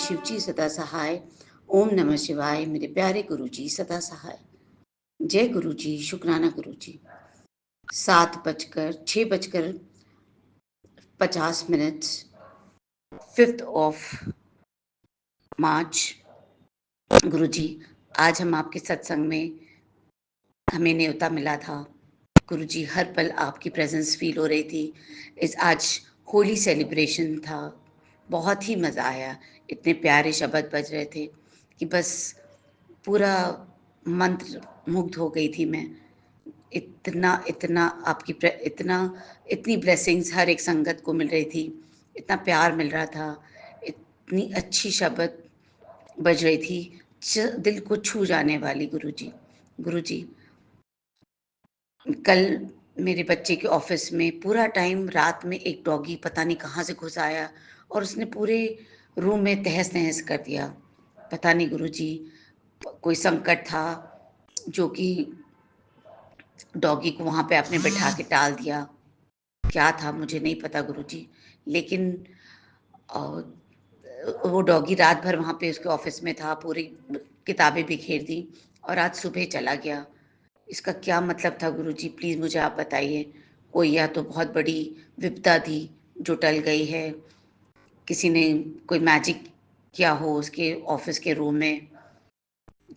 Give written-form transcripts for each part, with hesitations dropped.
शिवजी सदा सहाय। ओम नमः शिवाय। मेरे प्यारे गुरुजी सदा सहाय। जय गुरुजी, शुक्राना गुरुजी। 7:06:50 5th ऑफ मार्च। गुरुजी, आज हम आपके सत्संग में हमें न्योता मिला था। गुरुजी, हर पल आपकी प्रेजेंस फील हो रही थी। आज होली सेलिब्रेशन था, बहुत ही मज़ा आया। इतने प्यारे शब्द बज रहे थे कि बस पूरा मंत्र मुग्ध हो गई थी मैं। इतना इतना आपकी इतनी ब्लेसिंग्स हर एक संगत को मिल रही थी, इतना प्यार मिल रहा था, इतनी अच्छी शब्द बज रही थी, दिल को छू जाने वाली। गुरुजी, गुरुजी, कल मेरे बच्चे के ऑफिस में पूरा टाइम रात में एक डॉगी पता नहीं कहाँ से घुस आया और उसने पूरे रूम में तहस नहस कर दिया। पता नहीं गुरुजी, कोई संकट था जो कि डॉगी को वहाँ पे आपने बैठा के टाल दिया। क्या था मुझे नहीं पता गुरुजी, लेकिन अ, वो डॉगी रात भर वहाँ पे उसके ऑफिस में था, पूरी किताबें बिखेर दी और आज सुबह चला गया। इसका क्या मतलब था गुरुजी, प्लीज़ मुझे आप बताइए। कोई या तो बहुत बड़ी विपदा थी जो टल गई है, किसी ने कोई मैजिक किया हो उसके ऑफिस के रूम में।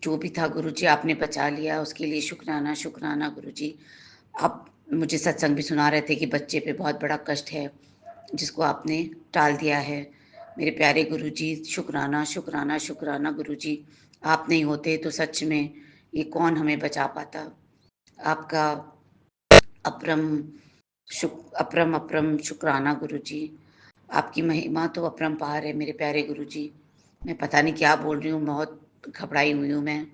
जो भी था गुरुजी, आपने बचा लिया, उसके लिए शुक्राना शुक्राना गुरुजी। आप मुझे सत्संग भी सुना रहे थे कि बच्चे पे बहुत बड़ा कष्ट है जिसको आपने टाल दिया है। मेरे प्यारे गुरुजी, शुक्राना शुक्राना शुक्राना गुरुजी। आप नहीं होते तो सच में ये कौन हमें बचा पाता। आपका अपरम अपरम अपरम शुक्राना गुरुजी। आपकी महिमा तो अपरंपार है मेरे प्यारे गुरुजी। मैं पता नहीं क्या बोल रही हूँ, बहुत घबराई हुई हूँ मैं,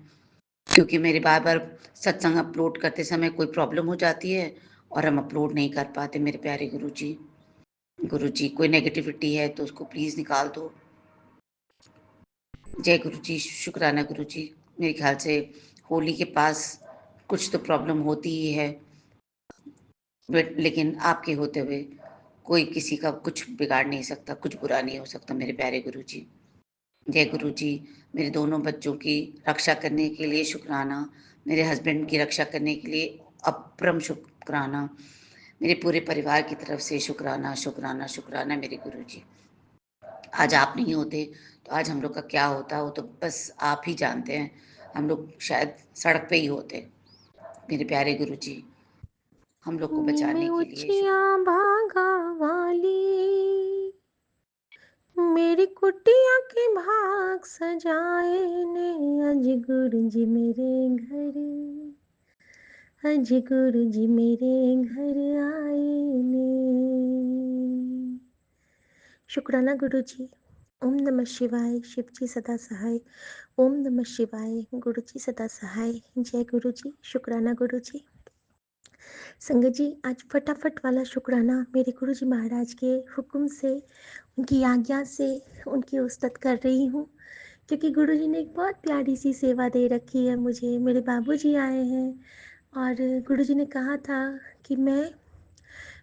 क्योंकि मेरे बार बार सत्संग अपलोड करते समय कोई प्रॉब्लम हो जाती है और हम अपलोड नहीं कर पाते। मेरे प्यारे गुरुजी, गुरुजी, कोई नेगेटिविटी है तो उसको प्लीज़ निकाल दो। जय गुरुजी, शुक्राना गुरुजी। मेरे ख्याल से होली के पास कुछ तो प्रॉब्लम होती ही है, लेकिन आपके होते हुए कोई किसी का कुछ बिगाड़ नहीं सकता, कुछ बुरा नहीं हो सकता। मेरे प्यारे गुरुजी, जय गुरुजी। मेरे दोनों बच्चों की रक्षा करने के लिए शुक्राना, मेरे हस्बैंड की रक्षा करने के लिए अपरम शुक्राना, मेरे पूरे परिवार की तरफ से शुक्राना शुक्राना शुक्राना मेरे गुरुजी। आज आप नहीं होते तो आज हम लोग का क्या होता, वो तो बस आप ही जानते हैं। हम लोग शायद सड़क पे ही होते। मेरे प्यारे गुरुजी, हम लोग को नीमे बचाने के लिए उचिया भागा वाली, मेरी कुटिया के भाग सजाए ने। अज गुरु जी मेरे घर, अज गुरु जी मेरे घर आए ने। शुक्राना गुरु जी। ओम नमः शिवाय। शिव जी सदा सहाय। ओम नमः शिवाय। गुरु जी सदा सहाय। जय गुरु जी, शुक्राना गुरु जी। संगत जी, आज फटाफट वाला शुक्राना मेरे गुरु जी महाराज के हुक्म से, उनकी आज्ञा से, उनकी उस्तत कर रही हूँ, क्योंकि गुरु जी ने एक बहुत प्यारी सी सेवा दे रखी है मुझे। मेरे बाबूजी आए हैं और गुरु जी ने कहा था कि मैं,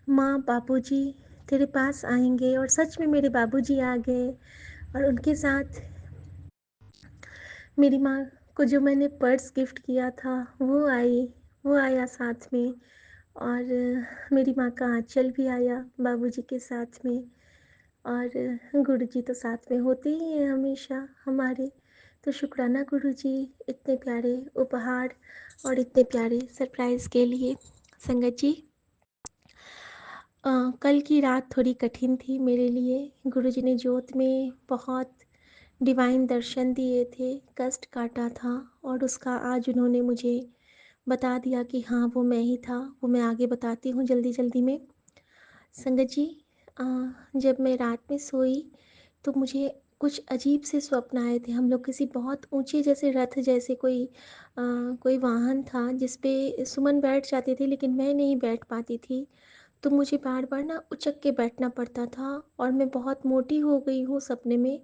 माँ, बाबूजी तेरे पास आएंगे, और सच में मेरे बाबूजी आ गए। और उनके साथ मेरी माँ को जो मैंने पर्स गिफ्ट किया था वो आया साथ में। और मेरी माँ का आँचल भी आया बाबूजी के साथ में। और गुरुजी तो साथ में होते ही हैं हमेशा हमारे। तो शुक्राना गुरुजी, इतने प्यारे उपहार और इतने प्यारे सरप्राइज़ के लिए। संगत जी, कल की रात थोड़ी कठिन थी मेरे लिए। गुरुजी ने जोत में बहुत डिवाइन दर्शन दिए थे, कष्ट काटा था, और उसका आज उन्होंने मुझे बता दिया कि हाँ वो मैं ही था। वो मैं आगे बताती हूँ जल्दी जल्दी में। संगत जी, जब मैं रात में सोई तो मुझे कुछ अजीब से स्वप्न आए थे। हम लोग किसी बहुत ऊंचे जैसे रथ जैसे कोई वाहन था जिस पे सुमन बैठ जाते थे, लेकिन मैं नहीं बैठ पाती थी। तो मुझे बार बार ना उचक के बैठना पड़ता था, और मैं बहुत मोटी हो गई हूँ सपने में,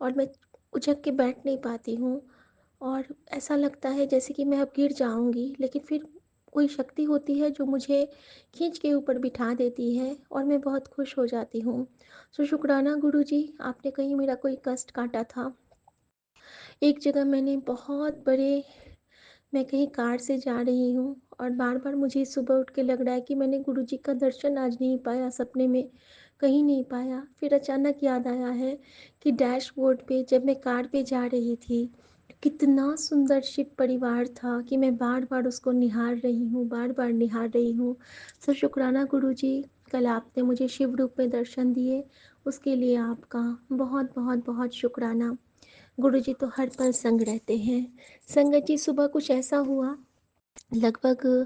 और मैं उचक के बैठ नहीं पाती हूँ। और ऐसा लगता है जैसे कि मैं अब गिर जाऊँगी, लेकिन फिर कोई शक्ति होती है जो मुझे खींच के ऊपर बिठा देती है और मैं बहुत खुश हो जाती हूँ। सो शुक्राना गुरुजी, आपने कहीं मेरा कोई कष्ट काटा था। एक जगह मैंने बहुत बड़े मैं कहीं कार से जा रही हूँ और बार-बार मुझे सुबह उठ के लग रहा है कि मैंने गुरुजी का दर्शन आज नहीं पाया, सपने में कहीं नहीं पाया। फिर अचानक याद आया है कि डैशबोर्ड पे जब मैं कार पे जा रही थी, कितना सुंदर शिव परिवार था कि मैं बार-बार उसको निहार रही हूँ, बार-बार निहार रही हूँ। सो शुक्राना गुरुजी, कल आपने मुझे शिव रूप में दर्शन दिए, उसके लिए आपका बहुत-बहुत-बहुत शुक्राना। गुरुजी तो हर पल संग रहते हैं। संगत जी, सुबह कुछ ऐसा हुआ लगभग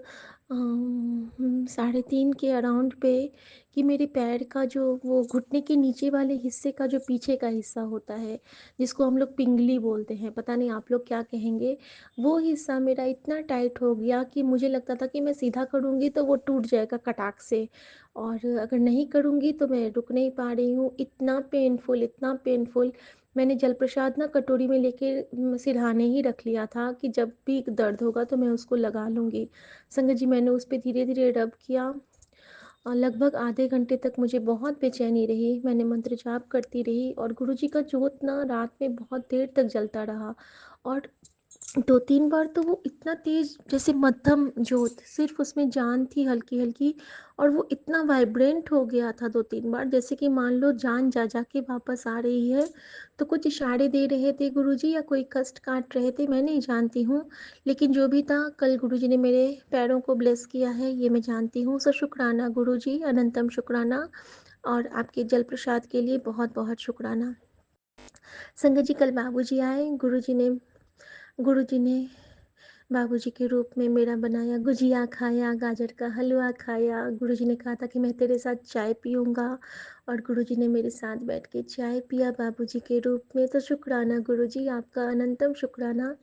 3:30 के अराउंड पे कि मेरे पैर का जो वो घुटने के नीचे वाले हिस्से का जो पीछे का हिस्सा होता है, जिसको हम लोग पिंगली बोलते हैं, पता नहीं आप लोग क्या कहेंगे, वो हिस्सा मेरा इतना टाइट हो गया कि मुझे लगता था कि मैं सीधा करूँगी तो वो टूट जाएगा कटाक से, और अगर नहीं करूँगी तो मैं रुक नहीं पा रही हूँ। इतना पेनफुल। मैंने जलप्रसाद ना कटोरी में लेके सिरहाने ही रख लिया था कि जब भी दर्द होगा तो मैं उसको लगा लूँगी। संगत जी, मैंने उस पे धीरे-धीरे रब किया और लगभग आधे घंटे तक मुझे बहुत बेचैनी रही। मैंने मंत्र जाप करती रही और गुरुजी का जोत ना रात में बहुत देर तक जलता रहा, और 2-3 बार तो वो इतना तेज़, जैसे मद्धम जोत, सिर्फ़ उसमें जान थी हल्की-हल्की, और वो इतना वाइब्रेंट हो गया था 2-3 बार, जैसे कि मान लो जान जा के वापस आ रही है। तो कुछ इशारे दे रहे थे गुरुजी या कोई कष्ट काट रहे थे, मैं नहीं जानती हूँ। लेकिन जो भी था, कल गुरुजी ने मेरे पैरों को ब्लेस किया है, ये मैं जानती हूँ। सो शुक्राना गुरुजी, अनंतम शुक्राना, और आपके जल प्रसाद के लिए बहुत-बहुत शुक्राना। संगत जी, कल बाबूजी आए, गुरुजी ने बाबूजी के रूप में मेरा बनाया गुजिया खाया, गाजर का हलवा खाया। गुरुजी ने कहा था कि मैं तेरे साथ चाय पीऊँगा, और गुरुजी ने मेरे साथ बैठ के चाय पिया बाबूजी के रूप में। तो शुक्राना गुरुजी, आपका अनंतम शुक्राना।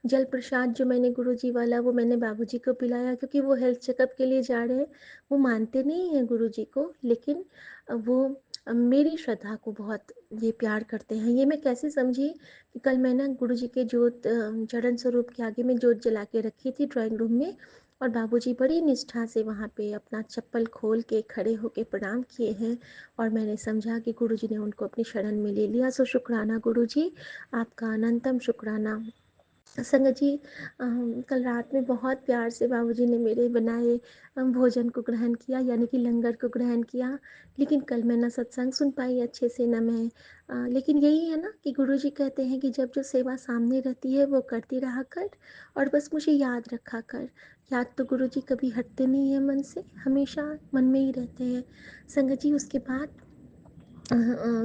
जल प्रसाद जो मैंने गुरुजी वाला वो मैंने बाबूजी को पिलाया, क्योंकि वो हेल्थ चेकअप के लिए जा रहे हैं। वो मानते नहीं हैं गुरुजी को, लेकिन वो मेरी श्रद्धा को बहुत ये प्यार करते हैं। ये मैं कैसे समझी कि कल मैं ना गुरुजी के जोत चरण स्वरूप के आगे में जोत जला के रखी थी ड्राइंग रूम में, और बाबूजी बड़ी निष्ठा से वहाँ पे अपना चप्पल खोल के खड़े होके प्रणाम किए हैं, और मैंने समझा कि गुरुजी ने उनको अपनी शरण में ले लिया। सो शुक्राना गुरुजी, आपका अनंतम शुक्राना। संगत जी, कल रात में बहुत प्यार से बाबूजी ने मेरे बनाए भोजन को ग्रहण किया, यानी कि लंगर को ग्रहण किया। लेकिन कल मैं ना सत्संग सुन पाई अच्छे से, ना मैं लेकिन यही है ना कि गुरुजी कहते हैं कि जब जो सेवा सामने रहती है वो करती रहा कर, और बस मुझे याद रखा कर। याद तो गुरुजी कभी हटते नहीं हैं मन से, हमेशा मन में ही रहते हैं। संगत जी, उसके बाद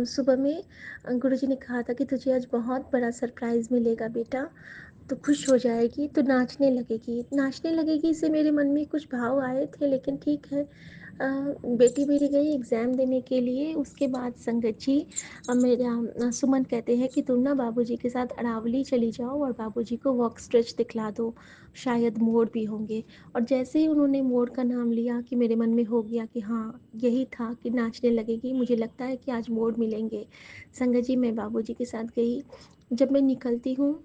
सुबह में गुरुजी ने कहा था कि तुझे आज बहुत बड़ा सरप्राइज़ मिलेगा बेटा, तो खुश हो जाएगी, तो नाचने लगेगी। नाचने लगेगी से मेरे मन में कुछ भाव आए थे, लेकिन ठीक है। बेटी मेरी गई एग्ज़ाम देने के लिए, उसके बाद संगत जी मेरा सुमन कहते हैं कि तुम ना बाबूजी के साथ अरावली चली जाओ और बाबूजी को वॉक स्ट्रेच दिखला दो, शायद मोर भी होंगे। और जैसे ही उन्होंने मोर का नाम लिया कि मेरे मन में हो गया कि हाँ, यही था कि नाचने लगेगी, मुझे लगता है कि आज मोर मिलेंगे। संगत जी, मैं बाबूजी के साथ गई। जब मैं निकलती हूँ,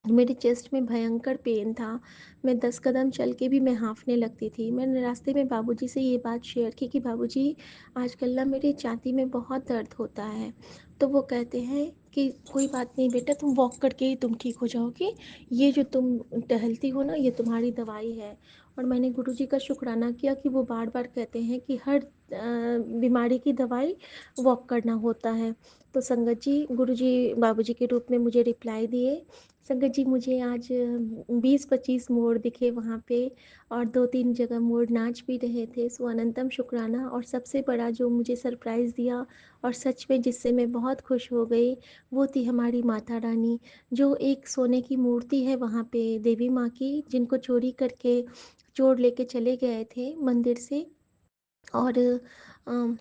मेरे चेस्ट में भयंकर पेन था। मैं 10 कदम चल के भी मैं हाँफने लगती थी। मैंने रास्ते में बाबूजी से ये बात शेयर की कि बाबूजी, आजकल ना मेरी छाती में बहुत दर्द होता है। तो वो कहते हैं कि कोई बात नहीं बेटा, तुम वॉक करके ही तुम ठीक हो जाओगी। ये जो तुम टहलती हो ना, ये तुम्हारी दवाई है। और मैंने गुरुजी का शुक्राना किया कि वो बार-बार कहते हैं कि हर बीमारी की दवाई वॉक करना होता है। तो संगत जी, गुरुजी बाबूजी के रूप में मुझे रिप्लाई दिए। संगत जी, मुझे आज 20-25 मोर दिखे वहाँ पे, और 2-3 जगह मोर नाच भी रहे थे। सो अनंतम शुक्राना। और सबसे बड़ा जो मुझे सरप्राइज़ दिया, और सच में जिससे मैं बहुत खुश हो गई, वो थी हमारी माता रानी, जो एक सोने की मूर्ति है वहाँ पे देवी माँ की, जिनको चोरी करके चोर लेके चले गए थे मंदिर से। और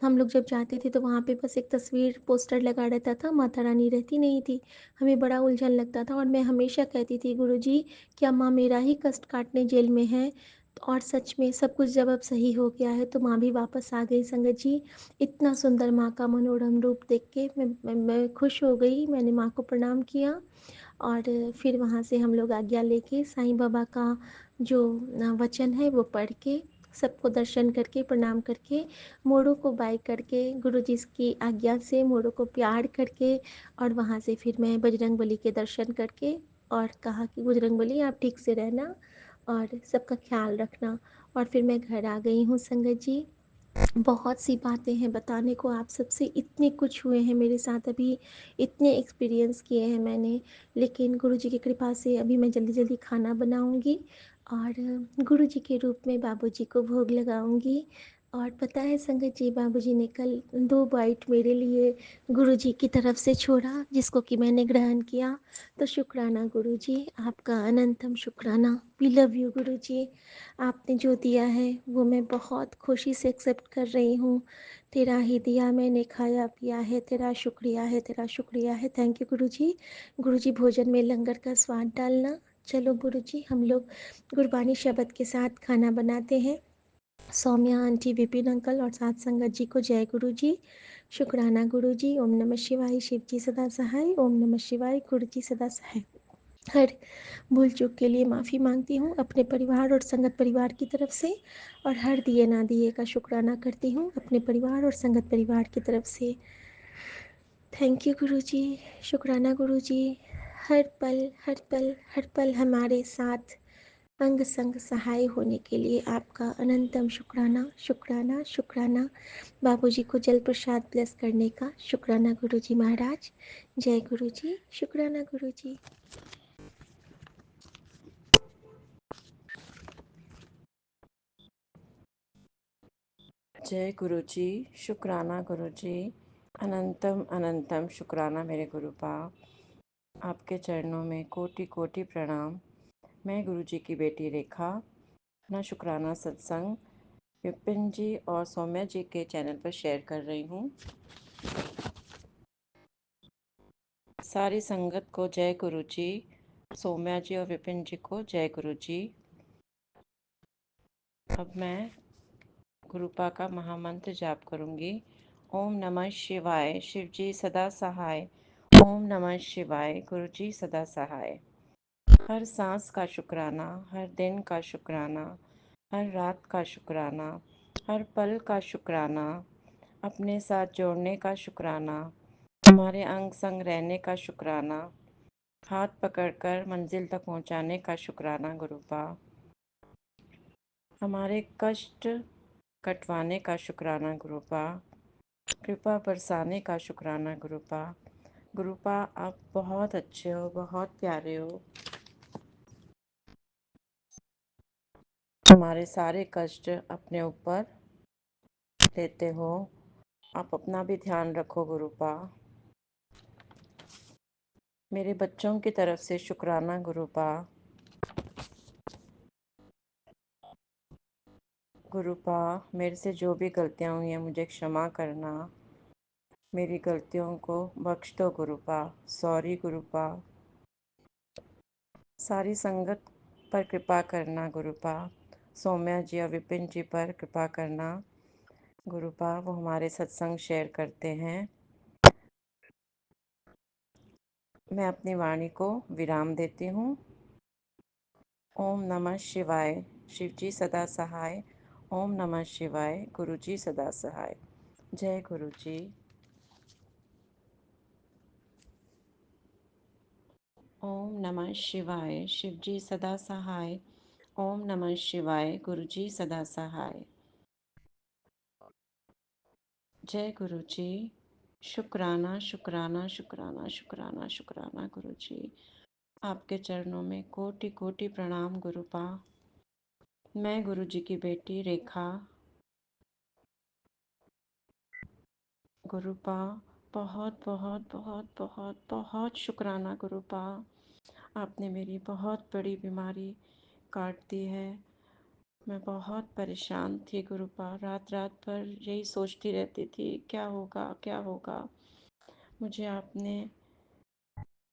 हम लोग जब जाते थे तो वहाँ पे बस एक तस्वीर पोस्टर लगा रहता था, माता रानी रहती नहीं थी। हमें बड़ा उलझन लगता था, और मैं हमेशा कहती थी गुरुजी, क्या माँ मेरा ही कष्ट काटने जेल में है? और सच में सब कुछ जब अब सही हो गया है तो माँ भी वापस आ गई। संगत जी, इतना सुंदर माँ का मनोरम रूप देख के मैं खुश हो गई। मैंने माँ को प्रणाम किया, और फिर वहाँ से हम लोग आज्ञा लेके साईं बाबा का जो वचन है वो पढ़ के, सबको दर्शन करके, प्रणाम करके, मोड़ों को बाय करके, गुरु जी की आज्ञा से मोड़ों को प्यार करके, और वहाँ से फिर मैं बजरंग बली के दर्शन करके और कहा कि बजरंग बली आप ठीक से रहना और सबका ख्याल रखना। और फिर मैं घर आ गई हूँ संगत जी। बहुत सी बातें हैं बताने को आप सबसे, इतने कुछ हुए हैं मेरे साथ अभी, इतने एक्सपीरियंस किए हैं मैंने। लेकिन गुरु जी की कृपा से अभी मैं जल्दी जल्दी खाना बनाऊंगी और गुरु जी के रूप में बाबू जी को भोग लगाऊंगी। और पता है संगत जी, बाबू जी ने कल 2 बाइट मेरे लिए गुरु जी की तरफ से छोड़ा, जिसको कि मैंने ग्रहण किया। तो शुक्राना गुरु जी, आपका अनंतम शुक्राना। वी लव यू गुरु जी। आपने जो दिया है वो मैं बहुत खुशी से एक्सेप्ट कर रही हूँ। तेरा ही दिया मैंने खाया पिया है, तेरा शुक्रिया है, तेरा शुक्रिया है। थैंक यू गुरु जी। गुरु जी भोजन में लंगर का स्वाद डालना। चलो गुरु जी, हम लोग गुरबानी शब्द के साथ खाना बनाते हैं। सौम्या आंटी, विपिन अंकल और साथ संगत जी को जय गुरु जी। शुक्राना गुरु जी। ओम नमः शिवाय। शिव जी सदा सहाय। ओम नमः शिवाय। गुरु जी सदा सहाय। हर भूल चूक के लिए माफ़ी मांगती हूँ अपने परिवार और संगत परिवार की तरफ से, और हर दिए ना दिए का शुक्राना करती हूँ अपने परिवार और संगत परिवार की तरफ से। थैंक यू गुरु जी। शुक्राना गुरु जी। हर पल हर पल हर पल हमारे साथ अंग संग सहाय होने के लिए आपका अनंतम शुक्राना शुक्राना शुक्राना। बाबूजी को जल प्रसाद ब्लेस करने का शुक्राना गुरु जी महाराज। जय गुरु जी। शुक्राना गुरु जी। जय गुरु जी। शुक्राना गुरु जी। अनंतम अनंतम शुक्राना मेरे गुरुपा। आपके चरणों में कोटि कोटि प्रणाम। मैं गुरु जी की बेटी रेखा अपना शुक्राना सत्संग विपिन जी और सौम्या जी के चैनल पर शेयर कर रही हूँ। सारी संगत को जय गुरु जी। सौम्या जी और विपिन जी को जय गुरु जी। अब मैं गुरुपा का महामंत्र जाप करूँगी। ओम नमः शिवाय। शिव जी सदा सहाय। ओम नमः शिवाय। गुरु जी सदा सहाय। हर सांस का शुक्राना, हर दिन का शुक्राना, हर रात का शुक्राना, हर पल का शुक्राना, अपने साथ जोड़ने का शुक्राना, हमारे अंग संग रहने का शुक्राना, हाथ पकड़कर मंजिल तक पहुंचाने का शुक्राना गुरुपा, हमारे कष्ट कटवाने का शुक्राना गुरुपा, कृपा बरसाने का शुक्राना गुरुपा। गुरुपा आप बहुत अच्छे हो, बहुत प्यारे हो। हमारे सारे कष्ट अपने ऊपर लेते हो। आप अपना भी ध्यान रखो गुरुपा। मेरे बच्चों की तरफ से शुक्राना गुरुपा। गुरुपा मेरे से जो भी गलतियाँ हुई हैं मुझे क्षमा करना। मेरी गलतियों को बख्श दो गुरुपा। सॉरी गुरुपा। सारी संगत पर कृपा करना गुरुपा। सौम्या जी और विपिन जी पर कृपा करना गुरुपा। वो हमारे सत्संग शेयर करते हैं। मैं अपनी वाणी को विराम देती हूँ। ओम नमः शिवाय। शिव जी सदा सहाय। ओम नमः शिवाय। गुरु जी सदा सहाय। जय गुरु जी। ओम नमः शिवाय। शिव जी सदा सहाय। ओम नमः शिवाय। गुरु जी सदा सहाय। जय गुरु जी। शुक्राना शुक्राना शुक्राना शुक्राना शुक्राना गुरु जी। आपके चरणों में कोटि कोटि प्रणाम गुरुपा। मैं गुरु जी की बेटी रेखा। गुरुपा बहुत बहुत बहुत बहुत बहुत शुक्राना गुरुपा। आपने मेरी बहुत बड़ी बीमारी काट दी है। मैं बहुत परेशान थी गुरुपा। रात रात भर यही सोचती रहती थी क्या होगा क्या होगा। मुझे आपने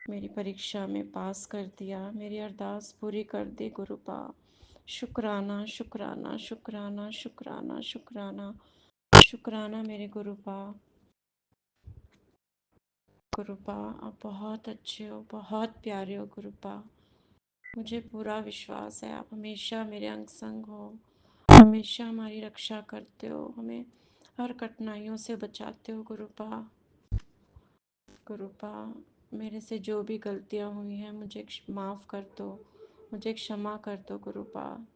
मेरी परीक्षा में पास कर दिया। मेरी अरदास पूरी कर दी गुरुपा। शुक्राना शुक्राना शुक्राना शुक्राना शुक्राना शुक्राना मेरे गुरुपा। गुरुपा आप बहुत अच्छे हो, बहुत प्यारे हो गुरुपा। मुझे पूरा विश्वास है आप हमेशा मेरे अंग संग हो, हमेशा हमारी रक्षा करते हो, हमें हर कठिनाइयों से बचाते हो गुरुपा। गुरुपा, मेरे से जो भी गलतियाँ हुई हैं मुझे माफ़ कर दो, मुझे क्षमा कर दो गुरुपा।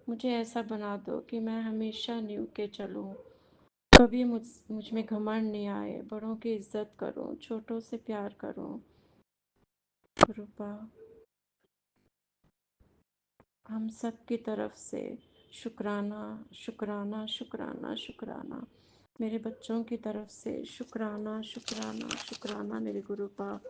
मुझे ऐसा बना दो कि मैं हमेशा नींव के चलूँ, कभी मुझ में घमंड नहीं आए, बड़ों की इज्जत करूँ, छोटों से प्यार करूँ गुरुपा। हम सब की तरफ से शुक्राना शुक्राना शुक्राना शुक्राना, मेरे बच्चों की तरफ से शुक्राना शुक्राना शुक्राना मेरे गुरुपा।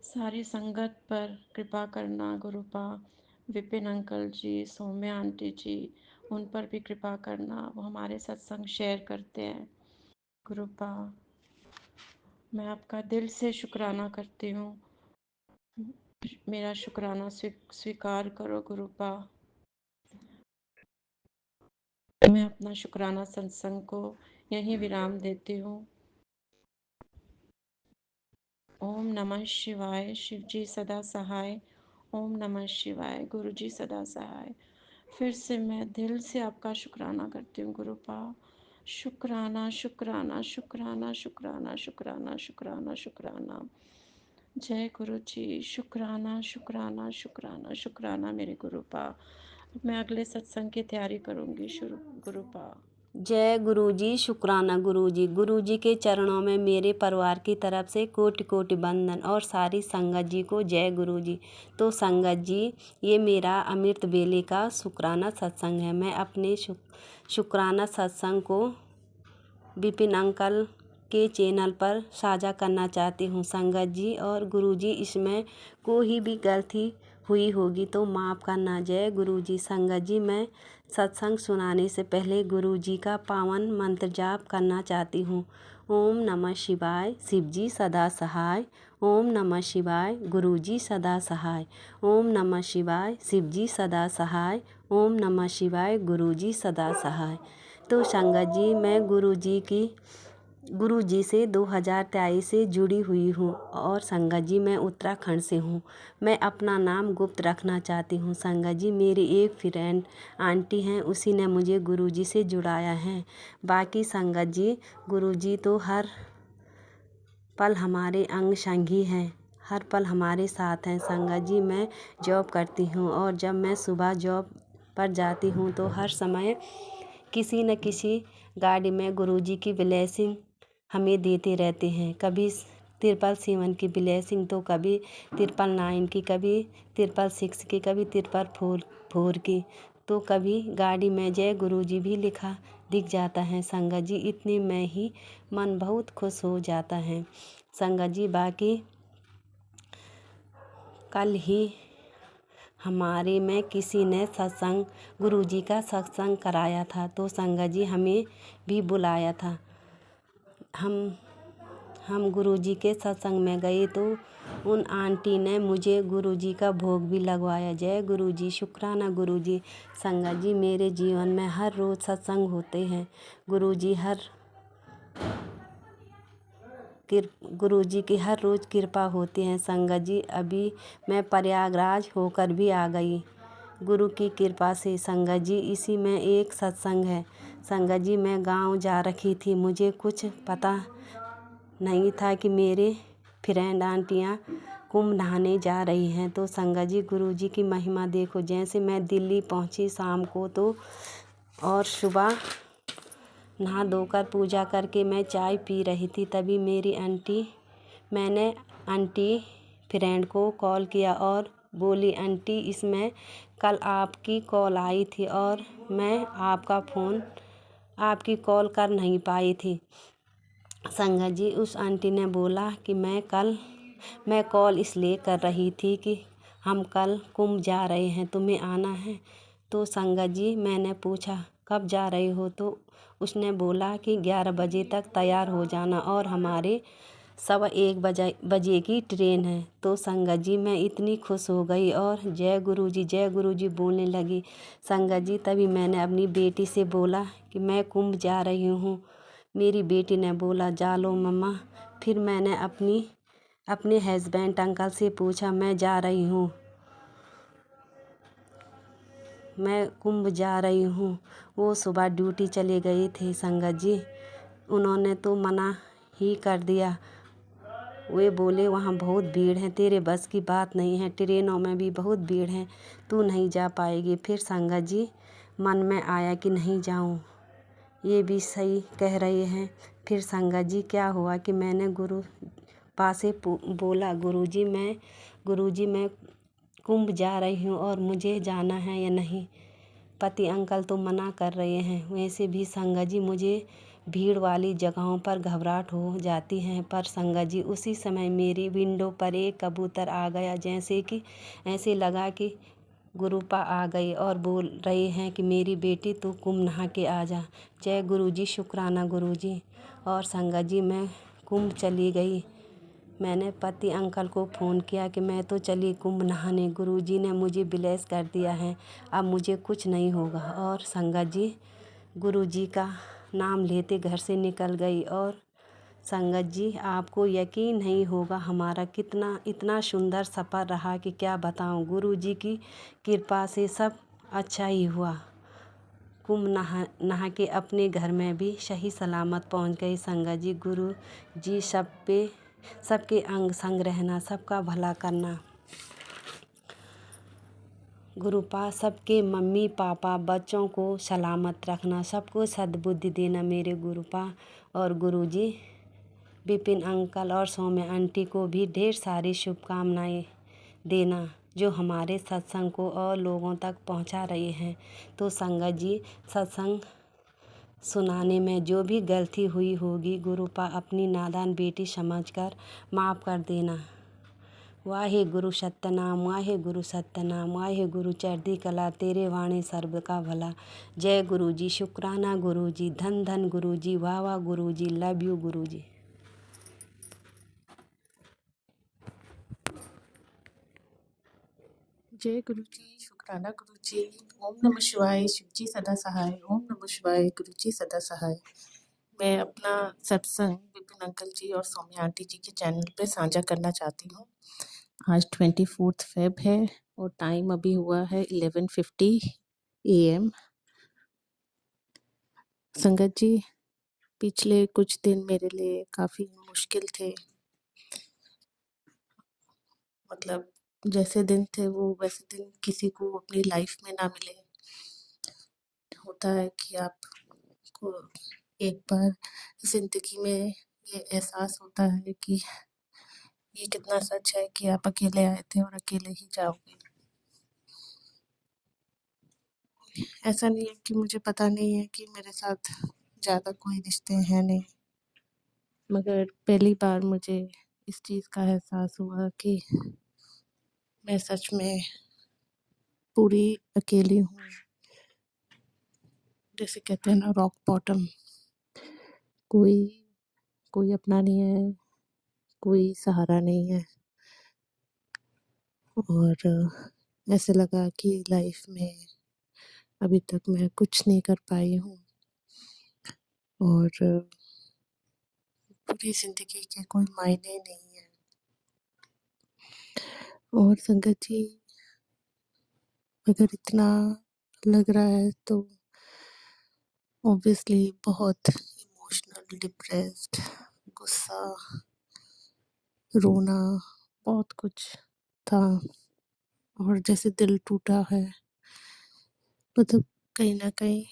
सारी संगत पर कृपा करना गुरुपा, विपिन अंकल जी, सौम्या आंटी जी, उन पर भी कृपा करना, वो हमारे सत्संग शेयर करते हैं गुरुपा। मैं आपका दिल से शुक्राना करती हूँ, मेरा शुक्राना स्वीकार करो गुरुपा। मैं अपना शुक्राना सत्संग को यहीं विराम देती हूँ। ओम नमः शिवाय, शिव जी सदा सहाय। ओम नमः शिवाय, गुरु जी सदा सहाय। फिर से मैं दिल से आपका शुक्राना करती हूँ गुरुपा। शुक्राना शुक्राना शुक्राना शुक्राना शुक्राना शुक्राना शुक्राना। जय गुरु जी, शुक्राना शुक्राना शुक्राना शुक्राना मेरे गुरुपा। अब मैं अगले सत्संग की तैयारी करूँगी शुरू गुरुपा। जय गुरुजी, शुक्राना गुरुजी। गुरुजी के चरणों में मेरे परिवार की तरफ से कोटि कोटि वंदन और सारी संगत जी को जय गुरुजी। तो संगत जी, ये मेरा अमृत बेले का शुक्राना सत्संग है। मैं अपने शुक्राना सत्संग को विपिन अंकल के चैनल पर साझा करना चाहती हूँ संगत जी और गुरुजी। इसमें कोई भी गलती हुई होगी तो माफ़ करना। जय गुरुजी। संगत जी, मैं सत्संग सुनाने से पहले गुरुजी का पावन मंत्र जाप करना चाहती हूँ। ओम नमः शिवाय, शिवजी सदा सहाय। ओम नमः शिवाय, गुरुजी सदा सहाय। ओम नमः शिवाय, शिवजी सदा सहाय। ओम नमः शिवाय, गुरुजी सदा सहाय। तो संगत जी, मैं गुरुजी से 2023 से जुड़ी हुई हूँ और संगत जी मैं उत्तराखंड से हूँ। मैं अपना नाम गुप्त रखना चाहती हूँ संगत जी। मेरी एक फ्रेंड आंटी हैं, उसी ने मुझे गुरुजी से जुड़ाया है। बाकी संगत जी, गुरुजी तो हर पल हमारे अंग संगी हैं, हर पल हमारे साथ हैं संगत जी। मैं जॉब करती हूँ और जब मैं सुबह जॉब पर जाती हूँ तो हर समय किसी न किसी गाड़ी में गुरुजी की ब्लेसिंग हमें देते रहते हैं। कभी 777 की ब्लेसिंग, तो कभी 999 की, कभी 666 की, कभी 444 की, तो कभी गाड़ी में जय गुरुजी भी लिखा दिख जाता है संगत जी। इतने में ही मन बहुत खुश हो जाता है संगत जी। बाकी कल ही हमारे में किसी ने सत्संग गुरुजी का सत्संग कराया था, तो संगत जी हमें भी बुलाया था। हम गुरुजी के सत्संग में गए तो उन आंटी ने मुझे गुरुजी का भोग भी लगवाया। जय गुरुजी, शुक्राना गुरुजी। संगत जी, मेरे जीवन में हर रोज़ सत्संग होते हैं गुरुजी की हर रोज़ कृपा होती है संगत जी। अभी मैं प्रयागराज होकर भी आ गई गुरु की कृपा से संगत जी। इसी में एक सत्संग है संगत जी। मैं गांव जा रखी थी, मुझे कुछ पता नहीं था कि मेरे फ्रेंड आंटियाँ कुंभ नहाने जा रही हैं। तो संगत जी, गुरुजी की महिमा देखो। जैसे मैं दिल्ली पहुंची शाम को, तो और सुबह नहा धोकर पूजा करके मैं चाय पी रही थी, तभी मैंने आंटी फ्रेंड को कॉल किया और बोली, आंटी इसमें कल आपकी कॉल आई थी और मैं आपकी कॉल कर नहीं पाई थी संगत जी। उस आंटी ने बोला कि मैं कॉल इसलिए कर रही थी कि हम कल कुंभ जा रहे हैं, तुम्हें आना है। तो संगत जी, मैंने पूछा कब जा रही हो, तो उसने बोला कि 11 बजे तक तैयार हो जाना और हमारे 1:15 बजे की ट्रेन है। तो संगत जी, मैं इतनी खुश हो गई और जय गुरुजी बोलने लगी संगत जी। तभी मैंने अपनी बेटी से बोला कि मैं कुंभ जा रही हूँ। मेरी बेटी ने बोला जा लो मम्मा। फिर मैंने अपने हस्बैंड अंकल से पूछा, मैं जा रही हूँ, मैं कुंभ जा रही हूँ। वो सुबह ड्यूटी चले गए थे संगत जी, उन्होंने तो मना ही कर दिया। वे बोले वहाँ बहुत भीड़ है, तेरे बस की बात नहीं है, ट्रेनों में भी बहुत भीड़ है, तू नहीं जा पाएगी। फिर संगत जी मन में आया कि नहीं जाऊँ, ये भी सही कह रहे हैं। फिर संगत जी क्या हुआ कि मैंने गुरु पासे बोला, गुरुजी मैं कुंभ जा रही हूँ और मुझे जाना है या नहीं। पति अंकल तो मना कर रहे हैं। वैसे भी संगत जी मुझे भीड़ वाली जगहों पर घबराहट हो जाती है। पर संगत जी उसी समय मेरी विंडो पर एक कबूतर आ गया, जैसे कि ऐसे लगा कि गुरुपा आ गए और बोल रहे हैं कि मेरी बेटी तू कुंभ नहा के आ जा। जय गुरुजी, शुक्राना गुरुजी। और संगत जी मैं कुंभ चली गई। मैंने पति अंकल को फ़ोन किया कि मैं तो चली कुंभ नहाने, गुरुजी ने मुझे ब्लेस कर दिया है, अब मुझे कुछ नहीं होगा। और संगत जी गुरुजी का नाम लेते घर से निकल गई। और संगत जी आपको यकीन नहीं होगा हमारा इतना सुंदर सफ़र रहा कि क्या बताऊं। गुरुजी की कृपा से सब अच्छा ही हुआ। कुंभ नहा के अपने घर में भी सही सलामत पहुंच गई। संगत जी गुरु जी सबके अंग संग रहना, सबका भला करना। गुरुपा सबके मम्मी पापा बच्चों को सलामत रखना, सबको सद्बुद्धि देना मेरे गुरुपा। और गुरुजी विपिन अंकल और सौम्या आंटी को भी ढेर सारी शुभकामनाएं देना, जो हमारे सत्संग को और लोगों तक पहुंचा रहे हैं। तो संगत जी सत्संग सुनाने में जो भी गलती हुई होगी गुरुपा अपनी नादान बेटी समझकर माफ़ कर देना। वाहे गुरु सत्यनाम, वाहे गुरु सत्यनाम, वाहे गुरु चढ़दी कला, तेरे वाणी सर्व का भला। जय गुरु जी, शुक्राना गुरु जी, धन धन गुरु जी, वाह वाह गुरु जी, लव यू गुरु जी। जय गुरु जी, शुक्राना गुरु जी। ओम नमः शिवाय, शिव जी सदा सहाय। ओम नमः शिवाय, गुरु जी सदा सहाय। मैं अपना सत्संग विपिन अंकल जी और सौम्या आंटी जी के चैनल पे साझा करना चाहती हूँ। आज 24 फेब है और टाइम अभी हुआ है 11:50 AM। संगत जी पिछले कुछ दिन मेरे लिए काफ़ी मुश्किल थे। मतलब जैसे दिन थे वो वैसे दिन किसी को अपनी लाइफ में ना मिले। होता है कि आपको एक बार ज़िंदगी में ये एहसास होता है कि ये कितना सच है कि आप अकेले आए थे और अकेले ही जाओगे। ऐसा नहीं है कि मुझे पता नहीं है कि मेरे साथ ज़्यादा कोई रिश्ते हैं नहीं, मगर पहली बार मुझे इस चीज़ का एहसास हुआ कि मैं सच में पूरी अकेली हूँ। जैसे कहते हैं ना, रॉक बॉटम। कोई कोई अपना नहीं है, कोई सहारा नहीं है। और ऐसे लगा कि लाइफ में अभी तक मैं कुछ नहीं कर पाई हूँ और पूरी ज़िंदगी के कोई मायने नहीं है। और संगत जी अगर इतना लग रहा है तो ऑब्वियसली बहुत इमोशनल, डिप्रेस्ड, गुस्सा, रोना, बहुत कुछ था। और जैसे दिल टूटा है। मतलब कहीं ना कहीं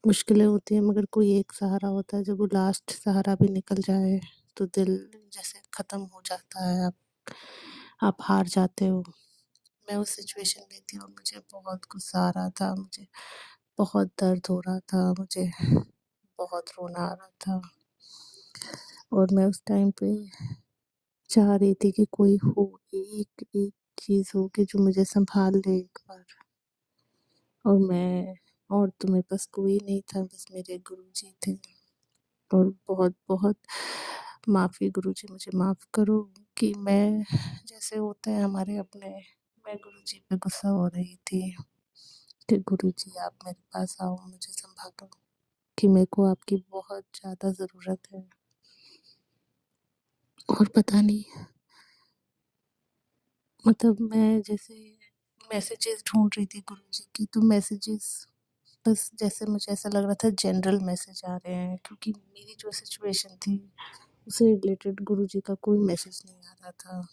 मुश्किलें होती हैं, मगर कोई एक सहारा होता है। जब वो लास्ट सहारा भी निकल जाए तो दिल जैसे ख़त्म हो जाता है, आप हार जाते हो। मैं उस सिचुएशन में थी और मुझे बहुत गुस्सा आ रहा था, मुझे बहुत दर्द हो रहा था, मुझे बहुत रोना आ रहा था। और मैं उस टाइम पे चाह रही थी कि कोई हो, एक एक चीज़ हो कि जो मुझे संभाल ले एक बार। और तो मेरे पास कोई नहीं था, बस मेरे गुरुजी थे। और बहुत बहुत माफ़ी गुरुजी, मुझे माफ़ करो कि मैं, जैसे होते हैं हमारे अपने, मैं गुरुजी पे गुस्सा हो रही थी कि गुरुजी आप मेरे पास आओ, मुझे संभालो, कि मेरे को आपकी बहुत ज़्यादा ज़रूरत है। और पता नहीं मतलब मैं जैसे मैसेजेस ढूँढ रही थी गुरुजी की, तो मैसेजेस बस जैसे मुझे ऐसा लग रहा था जनरल मैसेज आ रहे हैं, क्योंकि मेरी जो सिचुएशन थी उससे रिलेटेड गुरुजी का कोई मैसेज नहीं आ रहा था।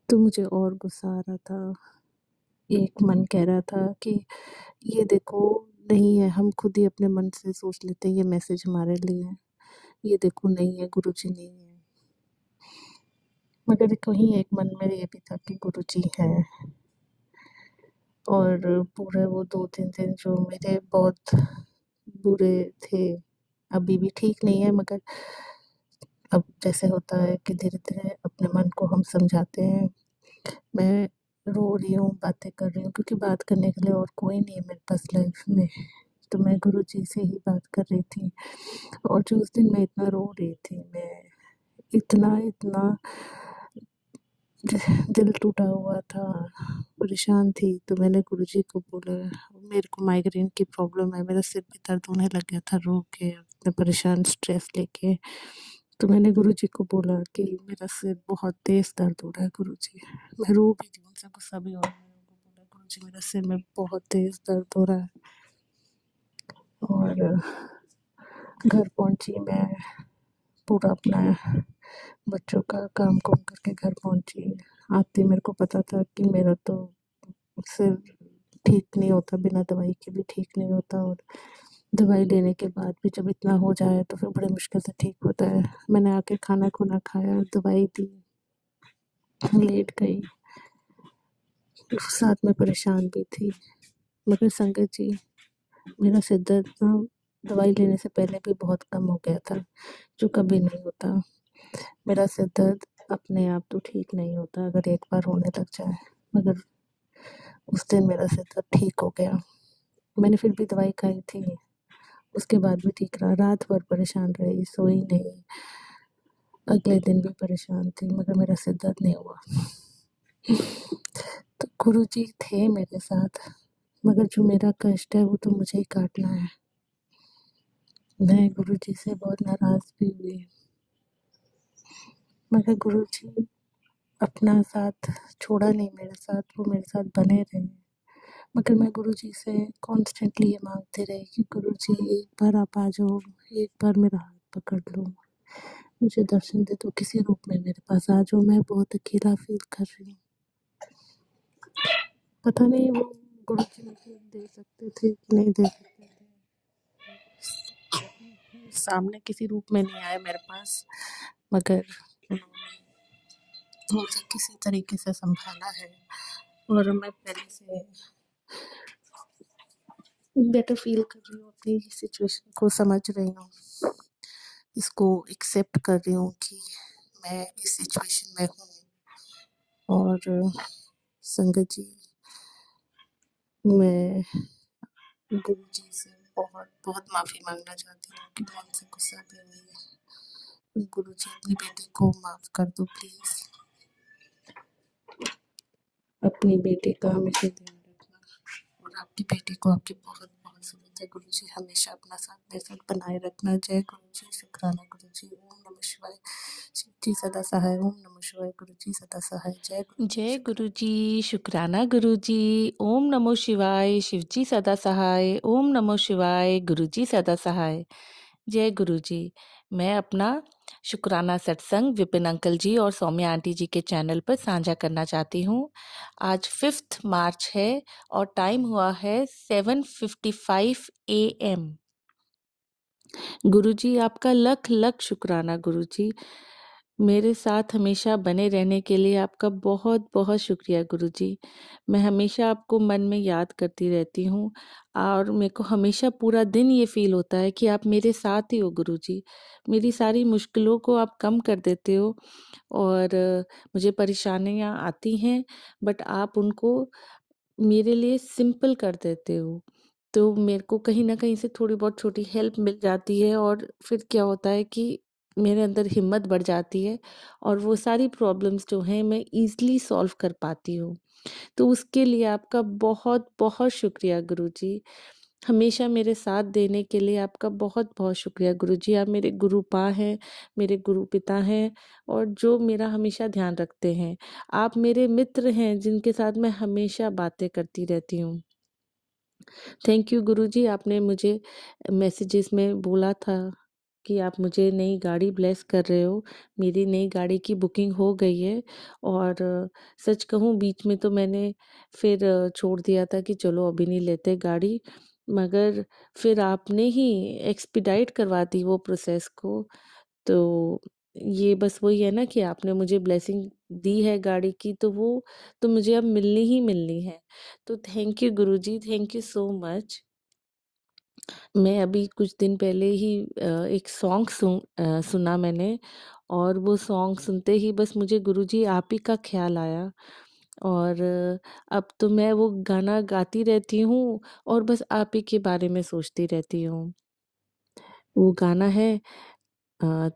तो मुझे और गुस्सा आ रहा था। एक मन कह रहा था कि ये देखो, नहीं है, हम खुद ही अपने मन से सोच लेते हैं ये मैसेज हमारे लिए है। ये देखो नहीं है, गुरुजी नहीं है। मगर कहीं एक मन में ये भी था कि गुरुजी हैं। और पूरे वो 2-3 दिन जो मेरे बहुत बुरे थे, अभी भी ठीक नहीं है, मगर अब जैसे होता है कि धीरे-धीरे अपने मन को हम समझाते हैं। मैं रो रही हूँ, बातें कर रही हूँ, क्योंकि बात करने के लिए और कोई नहीं है मेरे पास लाइफ़ में। तो मैं गुरुजी से ही बात कर रही थी। और जो उस दिन मैं इतना रो रही थी, मैं इतना दिल टूटा हुआ था, परेशान थी, तो मैंने गुरुजी को बोला, मेरे को माइग्रेन की प्रॉब्लम है, मेरा सिर भी दर्द होने लग गया था रो के, इतना परेशान स्ट्रेस लेके। तो मैंने गुरुजी को बोला कि मेरा सिर बहुत तेज़ दर्द हो रहा है गुरुजी। मैं रो भी थी, उनसे गुस्सा भी हो रहा है। मैंने उनको बोला, गुरुजी मेरा सिर में बहुत तेज़ दर्द हो रहा है। और घर पहुँची मैं, पूरा अपना बच्चों का काम-कुम करके घर पहुँची। आते मेरे को पता था कि मेरा तो सिर ठीक नहीं होता, बिना दवाई के भी ठीक नहीं होता, और दवाई लेने के बाद भी जब इतना हो जाए तो फिर बड़े मुश्किल से ठीक होता है। मैंने आके खाना-खुना खाया, दवाई दी, लेट गई, साथ में परेशान भी थी। मगर संगत जी, मेरा सिर दर्द ना दवाई लेने से पहले भी बहुत कम हो गया था, जो कभी नहीं होता। मेरा सिर दर्द अपने आप तो ठीक नहीं होता अगर एक बार होने लग जाए, मगर उस दिन मेरा सिर दर्द ठीक हो गया। मैंने फिर भी दवाई खाई थी, उसके बाद भी ठीक रहा। रात भर परेशान रही, सोई नहीं, अगले दिन भी परेशान थी, मगर मेरा सिर दर्द नहीं हुआ। तो गुरुजी थे मेरे साथ, मगर जो मेरा कष्ट है वो तो मुझे ही काटना है। मैं गुरुजी से बहुत नाराज़ भी हुई, मगर गुरुजी अपना साथ छोड़ा नहीं मेरे साथ, वो मेरे साथ बने रहे। मगर मैं गुरुजी से कॉन्स्टेंटली ये मांगती रही कि गुरुजी एक बार आप आ जाओ, एक बार मेरा हाथ पकड़ लो, मुझे दर्शन दे दो, किसी रूप में मेरे पास आ जाओ, मैं बहुत अकेला फील कर रही हूँ। पता नहीं वो गुरुजी मुझे दे सकते थे कि नहीं दे सकते थे। सामने किसी रूप में नहीं आए मेरे पास, मगर उन्होंने मुझे किसी तरीके से संभाला है, और मैं पहले से बेटर फील कर रही हूँ, अपनी सिचुएशन को समझ रही हूँ, इसको एक्सेप्ट कर रही हूँ कि मैं इस सिचुएशन में हूँ। और संगत जी, मैं गुरुजी से बहुत बहुत माफ़ी मांगना चाहती हूँ कि मैं उनसे गुस्सा भी हुई। गुरुजी, अपनी बेटी को माफ़ कर दो प्लीज़। अपनी बेटी का हमेशा ध्यान रखना, और आपकी बेटी को आपकी बहुत बहुत ज़रूरत है गुरुजी। हमेशा अपना साथ मेरे साथ बनाए रखना। जय गुरुजी, शुक्राना गुरुजी, ओम नमः शिवाय, शिव जी सदा सहाय, ओम नमः शिवाय, गुरुजी सदा सहाय, जय गुरुजी, जय शुक्राना। गुरुजी, शुक्राना गुरुजी, ओम नमो शिवाय, शिवजी सदा सहाय, ओम नमो शिवाय, गुरुजी सदा सहाय। जय गुरुजी। मैं अपना शुक्राना सत्संग विपिन अंकल जी और सौम्या आंटी जी के चैनल पर साझा करना चाहती हूँ। आज 5 मार्च है और टाइम हुआ है 7:55 AM। गुरुजी, आपका लख लख शुक्राना गुरुजी। मेरे साथ हमेशा बने रहने के लिए आपका बहुत बहुत शुक्रिया गुरुजी। मैं हमेशा आपको मन में याद करती रहती हूँ, और मेरे को हमेशा पूरा दिन ये फ़ील होता है कि आप मेरे साथ ही हो गुरुजी। मेरी सारी मुश्किलों को आप कम कर देते हो, और मुझे परेशानियाँ आती हैं, बट आप उनको मेरे लिए सिंपल कर देते हो। तो मेरे को कहीं न कहीं से थोड़ी बहुत छोटी हेल्प मिल जाती है, और फिर क्या होता है कि मेरे अंदर हिम्मत बढ़ जाती है, और वो सारी प्रॉब्लम्स जो हैं मैं ईज़िली सॉल्व कर पाती हूँ। तो उसके लिए आपका बहुत-बहुत शुक्रिया गुरुजी। हमेशा मेरे साथ देने के लिए आपका बहुत-बहुत शुक्रिया गुरुजी। आप मेरे गुरुपा हैं, मेरे गुरुपिता हैं और जो मेरा हमेशा ध्यान रखते हैं। आप मेरे मित्र हैं जिनके साथ मैं हमेशा बातें करती रहती हूँ। थैंक यू गुरुजी, आपने मुझे मैसेजेस में बोला था कि आप मुझे नई गाड़ी ब्लेस कर रहे हो। मेरी नई गाड़ी की बुकिंग हो गई है और सच कहूँ बीच में तो मैंने फिर छोड़ दिया था कि चलो अभी नहीं लेते गाड़ी, मगर फिर आपने ही एक्सपीडाइट करवा दी वो प्रोसेस को। तो ये बस वही है ना कि आपने मुझे ब्लेसिंग दी है गाड़ी की, तो वो तो मुझे अब मिलनी ही मिलनी है। तो thank you Guruji, thank you so much. मैं अभी कुछ दिन पहले ही एक सॉन्ग सुना मैंने और वो सॉन्ग सुनते ही बस मुझे गुरुजी आप ही का ख़्याल आया और अब तो मैं वो गाना गाती रहती हूँ और बस आप ही के बारे में सोचती रहती हूँ। वो गाना है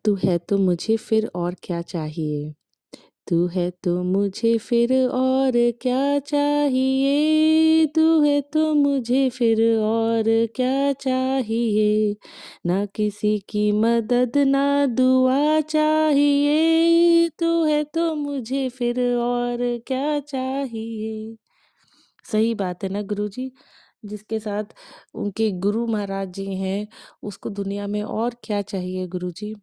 तू है तो मुझे फिर और क्या चाहिए? तू है तो मुझे फिर और क्या चाहिए? तू है तो मुझे फिर और क्या चाहिए? ना किसी की मदद ना दुआ चाहिए। तू है तो मुझे फिर और क्या चाहिए? सही बात है ना गुरुजी? जिसके साथ उनके गुरु महाराज जी हैं, उसको दुनिया में और क्या चाहिए Guruji?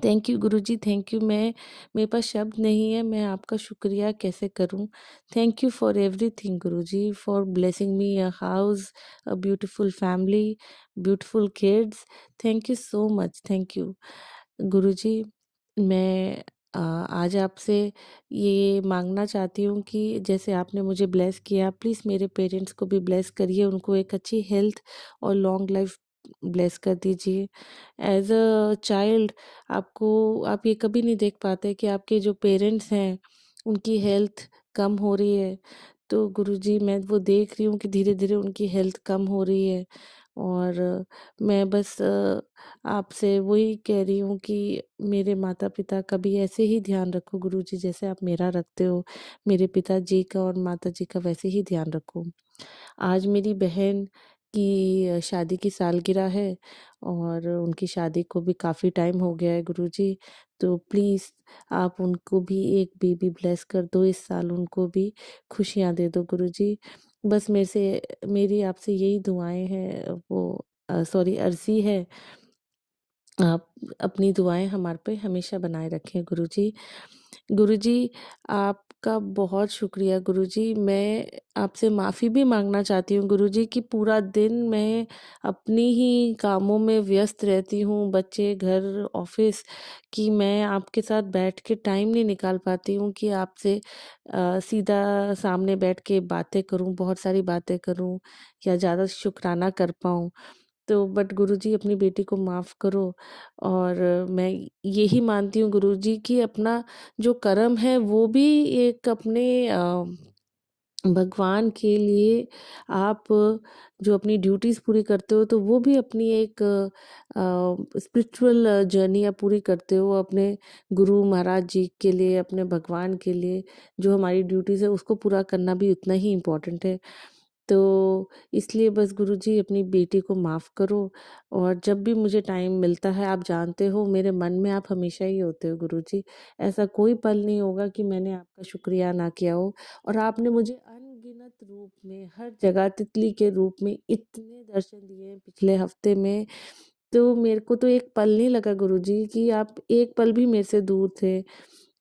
Thank you Guruji, thank you. मेरे पास शब्द नहीं है, मैं आपका शुक्रिया कैसे करूं। Thank you for everything Guruji, for blessing me a house, a beautiful family, beautiful kids. Thank you so much, thank you Guruji. मैं आज आपसे ये मांगना चाहती हूँ कि जैसे आपने मुझे ब्लेस किया, प्लीज़ मेरे पेरेंट्स को भी ब्लेस करिए, उनको एक अच्छी हेल्थ और लॉन्ग लाइफ ब्लेस कर दीजिए। एज़ अ चाइल्ड आप ये कभी नहीं देख पाते कि आपके जो पेरेंट्स हैं उनकी हेल्थ कम हो रही है। तो गुरुजी मैं वो देख रही हूँ कि धीरे-धीरे उनकी हेल्थ कम हो रही है और मैं बस आपसे वही कह रही हूँ कि मेरे माता-पिता का भी ऐसे ही ध्यान रखो गुरुजी जैसे आप मेरा रखते हो। मेरे पिताजी का और माताजी का वैसे ही ध्यान रखो। आज मेरी बहन की शादी की सालगिरह है और उनकी शादी को भी काफ़ी टाइम हो गया है गुरुजी। तो प्लीज़ आप उनको भी एक बेबी ब्लेस कर दो, इस साल उनको भी खुशियाँ दे दो गुरुजी। बस मेरी आपसे यही दुआएँ हैं सॉरी अर्ज़ी है। आप अपनी दुआएँ हमारे पे हमेशा बनाए रखें गुरुजी। गुरुजी, आपका बहुत शुक्रिया गुरुजी। मैं आपसे माफ़ी भी माँगना चाहती हूँ गुरुजी कि पूरा दिन मैं अपनी ही कामों में व्यस्त रहती हूँ, बच्चे, घर, ऑफ़िस, कि मैं आपके साथ बैठ के टाइम नहीं निकाल पाती हूँ कि आपसे सीधा सामने बैठ के बातें करूँ, बहुत सारी बातें करूँ या ज़्यादा शुकराना कर पाऊँ। तो बट गुरुजी अपनी बेटी को माफ़ करो और मैं यही मानती हूँ गुरुजी कि अपना जो कर्म है वो भी एक अपने भगवान के लिए आप जो अपनी ड्यूटीज़ पूरी करते हो तो वो भी अपनी एक स्पिरिचुअल जर्नी आप पूरी करते हो अपने गुरु महाराज जी के लिए, अपने भगवान के लिए। जो हमारी ड्यूटीज़ है उसको पूरा करना भी उतना ही इम्पोर्टेंट है। तो इसलिए बस गुरुजी अपनी बेटी को माफ़ करो और जब भी मुझे टाइम मिलता है आप जानते हो मेरे मन में आप हमेशा ही होते हो गुरुजी। ऐसा कोई पल नहीं होगा कि मैंने आपका शुक्रिया ना किया हो और आपने मुझे अनगिनत रूप में हर जगह तितली के रूप में इतने दर्शन दिए हैं पिछले हफ्ते में। तो मेरे को तो एक पल नहीं लगा गुरुजी कि आप एक पल भी मेरे से दूर थे।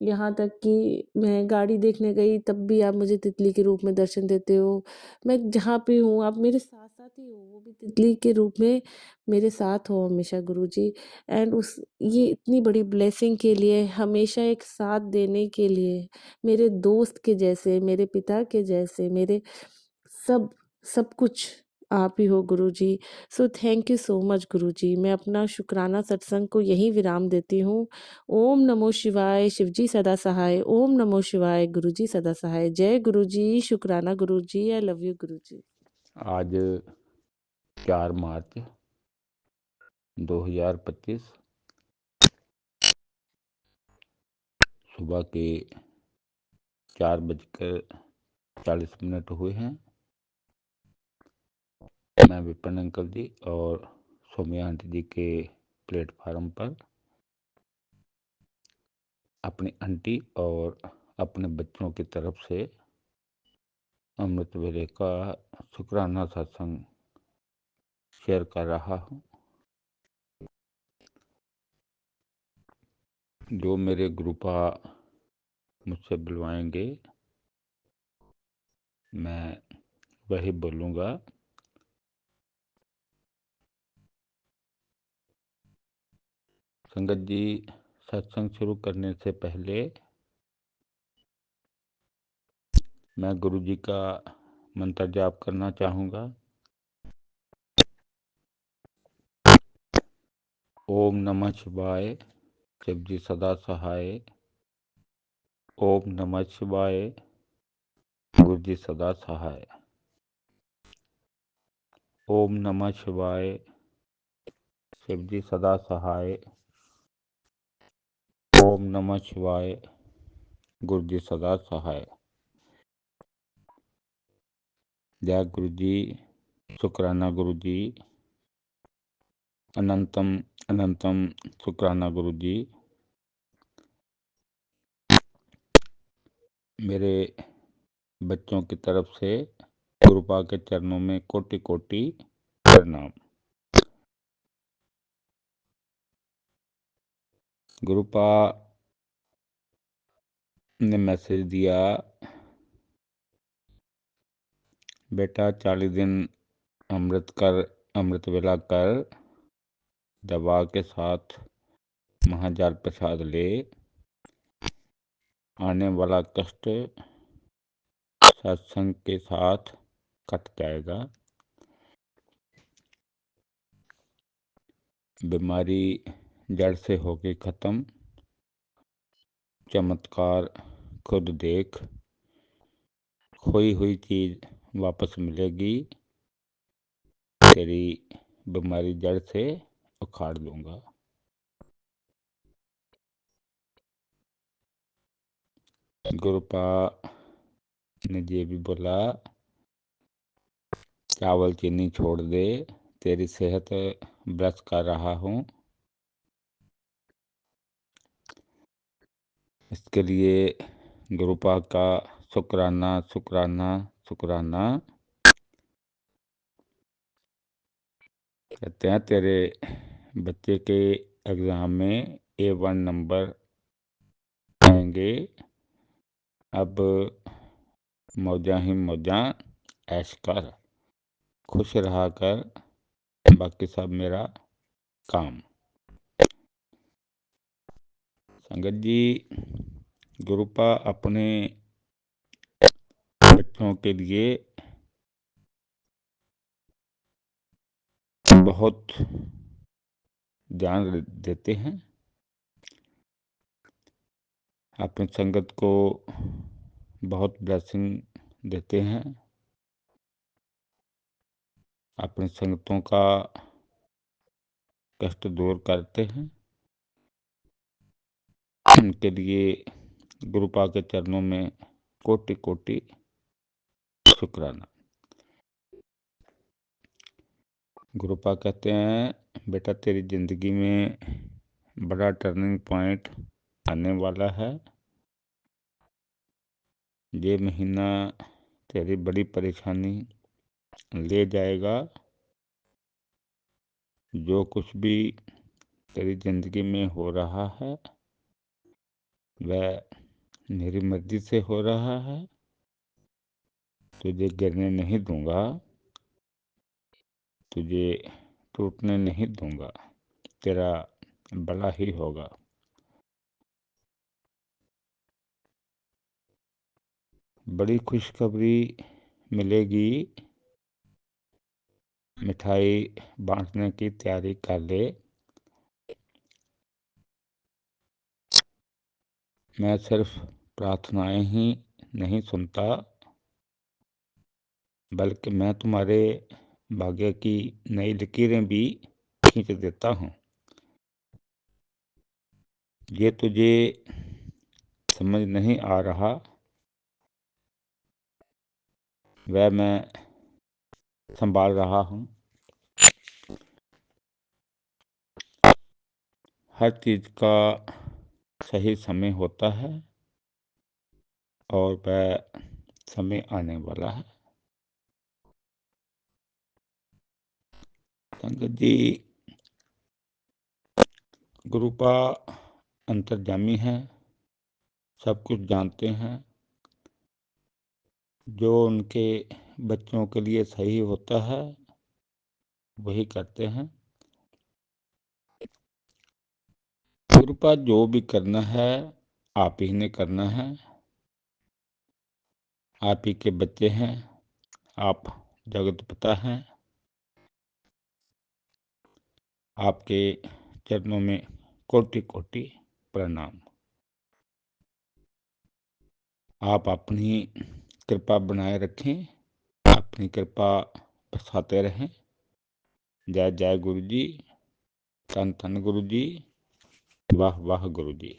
यहाँ तक कि मैं गाड़ी देखने गई तब भी आप मुझे तितली के रूप में दर्शन देते हो। मैं जहाँ पे हूँ आप मेरे साथ-साथ ही हो, वो भी तितली के रूप में मेरे साथ हो हमेशा गुरुजी। एंड ये इतनी बड़ी ब्लेसिंग के लिए, हमेशा एक साथ देने के लिए, मेरे दोस्त के जैसे, मेरे पिता के जैसे, मेरे सब सब कुछ आप ही हो Guruji. So thank you so much Guruji. मैं अपना शुकराना सत्संग को यहीं विराम देती हूँ। ओम नमो शिवाय, शिवजी सदा सहाय। ओम नमो शिवाय, गुरुजी सदा सहाय। जय गुरुजी, शुकराना गुरुजी। आई लव यू गुरुजी। आज 4 मार्च 2025 सुबह के 4:40 हुए हैं। मैं विपिन अंकल जी और सौम्या आंटी जी के प्लेटफार्म पर अपनी आंटी और अपने बच्चों की तरफ से अमृत वेले का शुक्राना सत्संग शेयर कर रहा हूँ। जो मेरे गुरुपा मुझसे बुलवाएंगे मैं वही बोलूँगा। संगत जी, सत्संग शुरू करने से पहले मैं गुरु जी का मंत्र जाप करना चाहूँगा। ओम नमः शिवाय, शिव जी सदा सहाय। ओम नमः शिवाय, गुरु जी सदा सहाय। ओम नमः शिवाय, शिव जी सदा सहाय। ओम नमः शिवाय, गुरु जी सदा सहाय। जय गुरु जी, शुक्राना गुरु जी, अनंतम अनंतम शुक्राना गुरु जी। मेरे बच्चों की तरफ से गुरुपा के चरणों में कोटि कोटि प्रणाम। गुरुपा ने मैसेज दिया, बेटा 40 दिन अमृत वेला कर, दवा के साथ महाजाल प्रसाद ले, आने वाला कष्ट सत्संग के साथ कट जाएगा। बीमारी जड़ से होगी खत्म, चमत्कार खुद देख, खोई हुई चीज वापस मिलेगी, तेरी बीमारी जड़ से उखाड़ दूंगा। गुरुपा ने ये भी बोला, चावल चीनी छोड़ दे, तेरी सेहत ब्रश कर रहा हूँ। इसके लिए गुरुपा का शुक्राना शुक्राना शुक्राना। कहते हैं तेरे बच्चे के एग्ज़ाम में A1 नंबर आएंगे, अब मौजा ही मौजा ऐश कर, खुश रहा कर, बाकी सब मेरा काम। संगत जी, गुरुपा अपने बच्चों के लिए बहुत ध्यान देते हैं। अपनी संगत को बहुत ब्लेसिंग देते हैं। अपनी संगतों का कष्ट दूर करते हैं। उनके लिए गुरुपा के चरणों में कोटि कोटि शुक्राना। गुरुपा कहते हैं, बेटा तेरी जिंदगी में बड़ा टर्निंग पॉइंट आने वाला है। ये महीना तेरी बड़ी परेशानी ले जाएगा। जो कुछ भी तेरी जिंदगी में हो रहा है वह मेरी मर्जी से हो रहा है। तुझे गिरने नहीं दूंगा, तुझे टूटने नहीं दूंगा, तेरा भला ही होगा। बड़ी खुशखबरी मिलेगी, मिठाई बांटने की तैयारी कर ले। मैं सिर्फ प्रार्थनाएं ही नहीं सुनता, बल्कि मैं तुम्हारे भाग्य की नई लकीरें भी खींच देता हूँ। ये तुझे समझ नहीं आ रहा, वह मैं संभाल रहा हूँ। हर चीज़ का सही समय होता है और वह समय आने वाला है। संगत जी, गुरु का अंतर्जामी है, सब कुछ जानते हैं। जो उनके बच्चों के लिए सही होता है वही करते हैं। गुरु का जो भी करना है आप ही ने करना है। आप ही के बच्चे हैं, आप जगत पिता हैं। आपके चरणों में कोटि कोटि प्रणाम। आप अपनी कृपा बनाए रखें, अपनी कृपा बरसाते रहें। जय जय गुरु जी, धन धन गुरु जी, वाह वाह गुरु जी।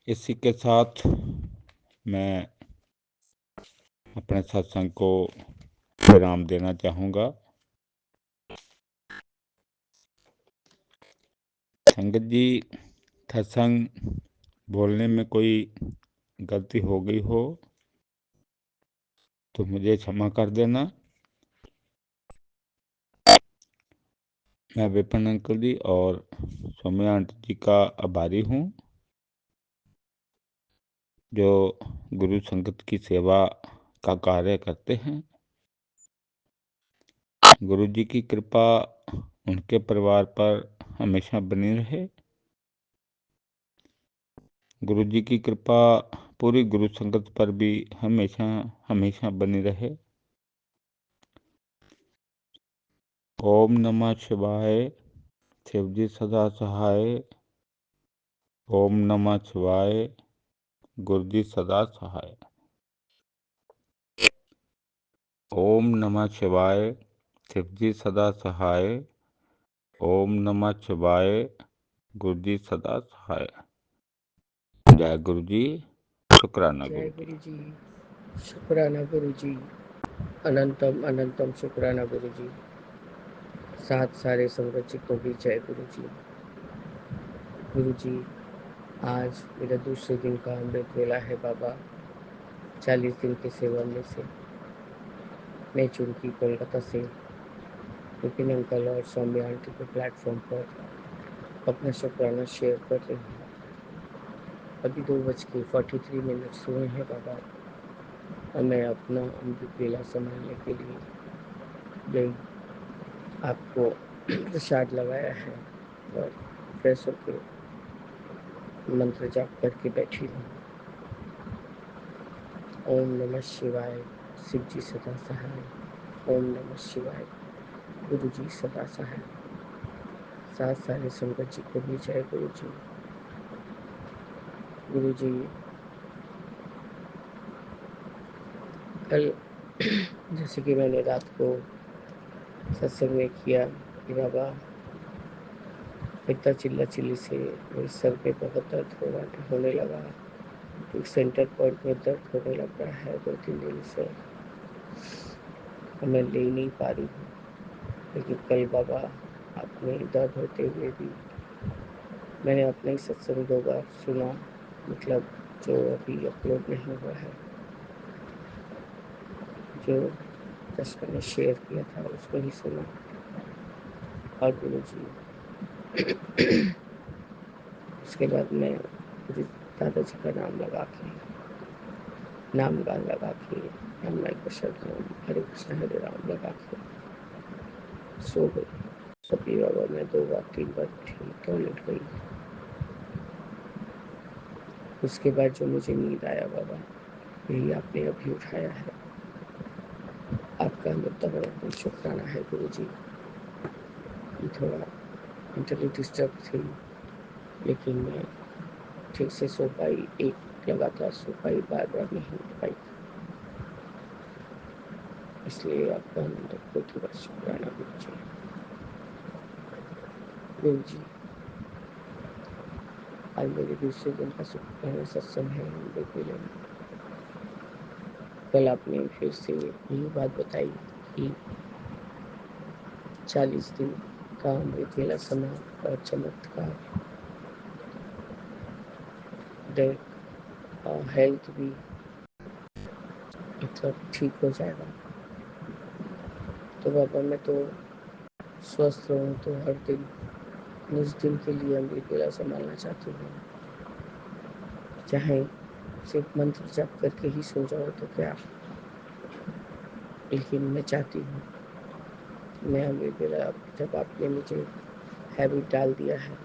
इसी के साथ मैं अपने सत्संग को विराम देना चाहूँगा। संगत जी, सत्संग बोलने में कोई गलती हो गई हो तो मुझे क्षमा कर देना। मैं विपिन अंकल जी और सौम्या आंटी जी का आभारी हूँ जो गुरु संगत की सेवा का कार्य करते हैं। गुरु जी की कृपा उनके परिवार पर हमेशा बनी रहे। गुरु जी की कृपा पूरी गुरु संगत पर भी हमेशा हमेशा बनी रहे। ओम नमः शिवाय, शिव जी सदा सहाय। ओम नमः शिवाय, गुरु जी सदा सहाय। ओम नमः शिवाय, शिव जी सदा सहाय। ओम नमः शिवाय, गुरु जी सदा सहाय। जय गुरु जी, शुक्राना जय गुरु जी। गुरु जी, शुक्राना गुरु जी, अनंतम अनंतम शुक्राना गुरु जी। साथ सारे संगत जी को भी जय गुरु जी। गुरु जी, आज मेरा दूसरे दिन का अमृत वेला है बाबा। 40 दिन की सेवा में से मैं चुनकी कोलकाता से विपिन अंकल और सौम्या आंटी के प्लेटफॉर्म पर अपना शुक्राना शेयर कर रही हूँ। अभी 2:43 हुए हैं बाबा और मैं अपना अमृत वेला संभालने के लिए गई। आपको प्रसाद लगाया है और फ्रेश होकर मंत्र जाप करके बैठी हूँ। ओम नमः शिवाय, शिव जी सदा सहाय। ओम नमः शिवाय, गुरु जी सदा सहाय। साथ सारे संगत जी को भी जय गुरु जी। गुरु जी, कल जैसे कि मैंने रात को सत्संग में किया कि बाबा इतना चिल्ला चिल्ली से मेरे सर पे बहुत दर्द होने लगा। एक सेंटर पॉइंट में दर्द होने लग रहा है 2-3 दिन से और मैं ले नहीं पा रही हूँ। लेकिन कल बाबा आपने दर्द होते हुए भी मैंने अपना ही सत्संग 2 बार सुना, मतलब जो अभी अपलोड नहीं हुआ है, जो जस्ट मैंने शेयर किया था उसको ही सुना। और गुरु जी उसके बाद मैं गुरु दादाजी का नाम लगा के राम नाम को शरण हरे कृष्ण हरे राम लगा के सो गई। तभी बाबा मैं 2 बार 3 बार उठी, टॉयलेट गई। उसके बाद जो मुझे नींद आया बाबा, यही आपने अभी उठाया है। आपका बहुत शुक्राना है गुरु जी। थोड़ा मेंटली डिस्टर्ब थी लेकिन मैं ठीक से सो पाई, एक लगातार सो पाई, बार बार नहीं उठ पाई। इसलिए आपका बहुत बहुत शुक्राना गुरु जी। गुरु जी, आज मेरे दूसरे दिन का सत्संग है। कल आपने फिर से यही बात बताई कि 40 दिन का अमृत वेला समा और चमत्कार हेल्थ भी मतलब ठीक हो जाएगा। तो बाबा मैं तो स्वस्थ रहूँ तो हर दिन उस दिन के लिए अमृत वेला संभालना चाहती हूँ, चाहे सिर्फ मंत्र जप करके ही सो जाओ तो क्या, लेकिन मैं चाहती हूँ मैं अमृत वेला जब आपने मुझे हैबिट डाल दिया है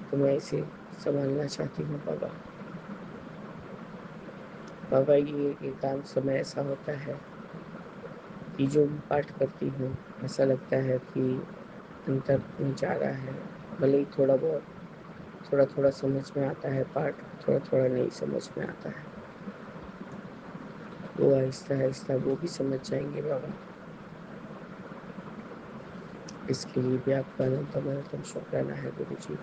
तो मैं इसे संभालना चाहती हूँ बाबा। बाबा ये एकांत समय ऐसा होता है कि जो भी पाठ करती हूँ ऐसा लगता है कि अंतर में जा रहा है। भले ही थोड़ा थोड़ा समझ में आता है पाठ, थोड़ा थोड़ा नहीं समझ में आता है, वो आहिस्ता आहिस्ता वो भी समझ जाएंगे बाबा। इसके लिए भी आपका अनंतम अनंतम शुक्राना है गुरु जी।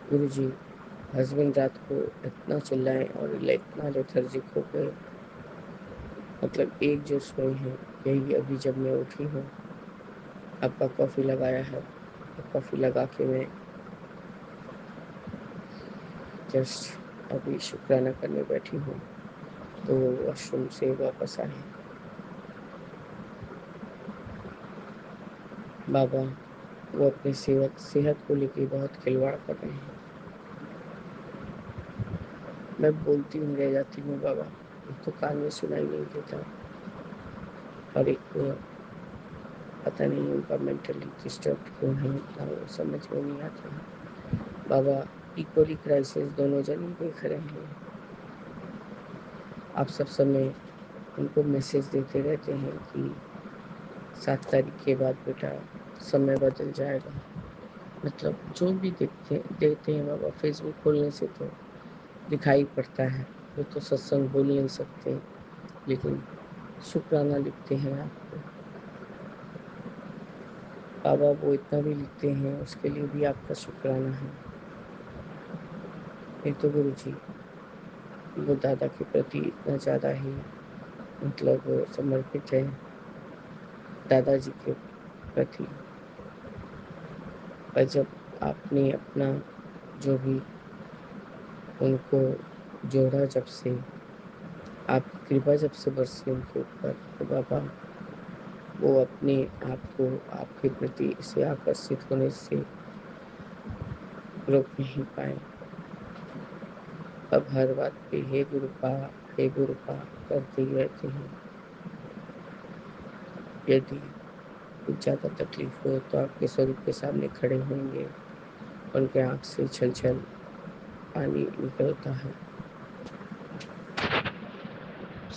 गुरु जी, हस्बैंड रात को इतना चिल्लाए और इतना लेथर्जिक हो गए, मतलब एक जो सोए हैं, यही अभी जब मैं उठी हूँ आपका कॉफ़ी लगाया है, कॉफ़ी लगा के मैं जस्ट अभी शुक्राना करने बैठी हूँ तो वॉशरूम से वापस आए। बाबा वो अपनी सेहत को लेके बहुत खिलवाड़ कर रहे हैं। मैं बोलती हूँ रह जाती हूँ बाबा, एक तो कान में सुनाई नहीं देता और एक पता नहीं उनका मेंटली डिस्टर्ब क्यों है, इतना वो समझ में नहीं आता है। बाबा इक्वली क्राइसिस दोनों जन देख रहे हैं। आप सब समय उनको मैसेज देते रहते हैं कि 7 तारीख के बाद बेटा समय बदल जाएगा। मतलब जो भी देते हैं बाबा, फेसबुक खोलने से तो दिखाई पड़ता है। वो तो सत्संग बोल नहीं सकते लेकिन शुक्राना लिखते हैं आपको। बाबा वो इतना भी लिखते हैं उसके लिए भी आपका शुक्राना है। एक तो गुरु जी वो दादा के प्रति इतना ज़्यादा ही मतलब समर्पित है, दादाजी के प्रति। पर जब आपने अपना जो भी उनको जोड़ा, जब से आपकी कृपा जब से बरसी उनके ऊपर, तो बाबा वो अपने आप को आपके प्रति इसे आकर्षित होने से रोक नहीं पाए। अब हर बात पे हे गुरुपा करते ही रहते हैं। यदि कुछ ज़्यादा तकलीफ हो तो आपके स्वरूप के सामने खड़े होंगे, उनके आँख से छल छल पानी निकलता है।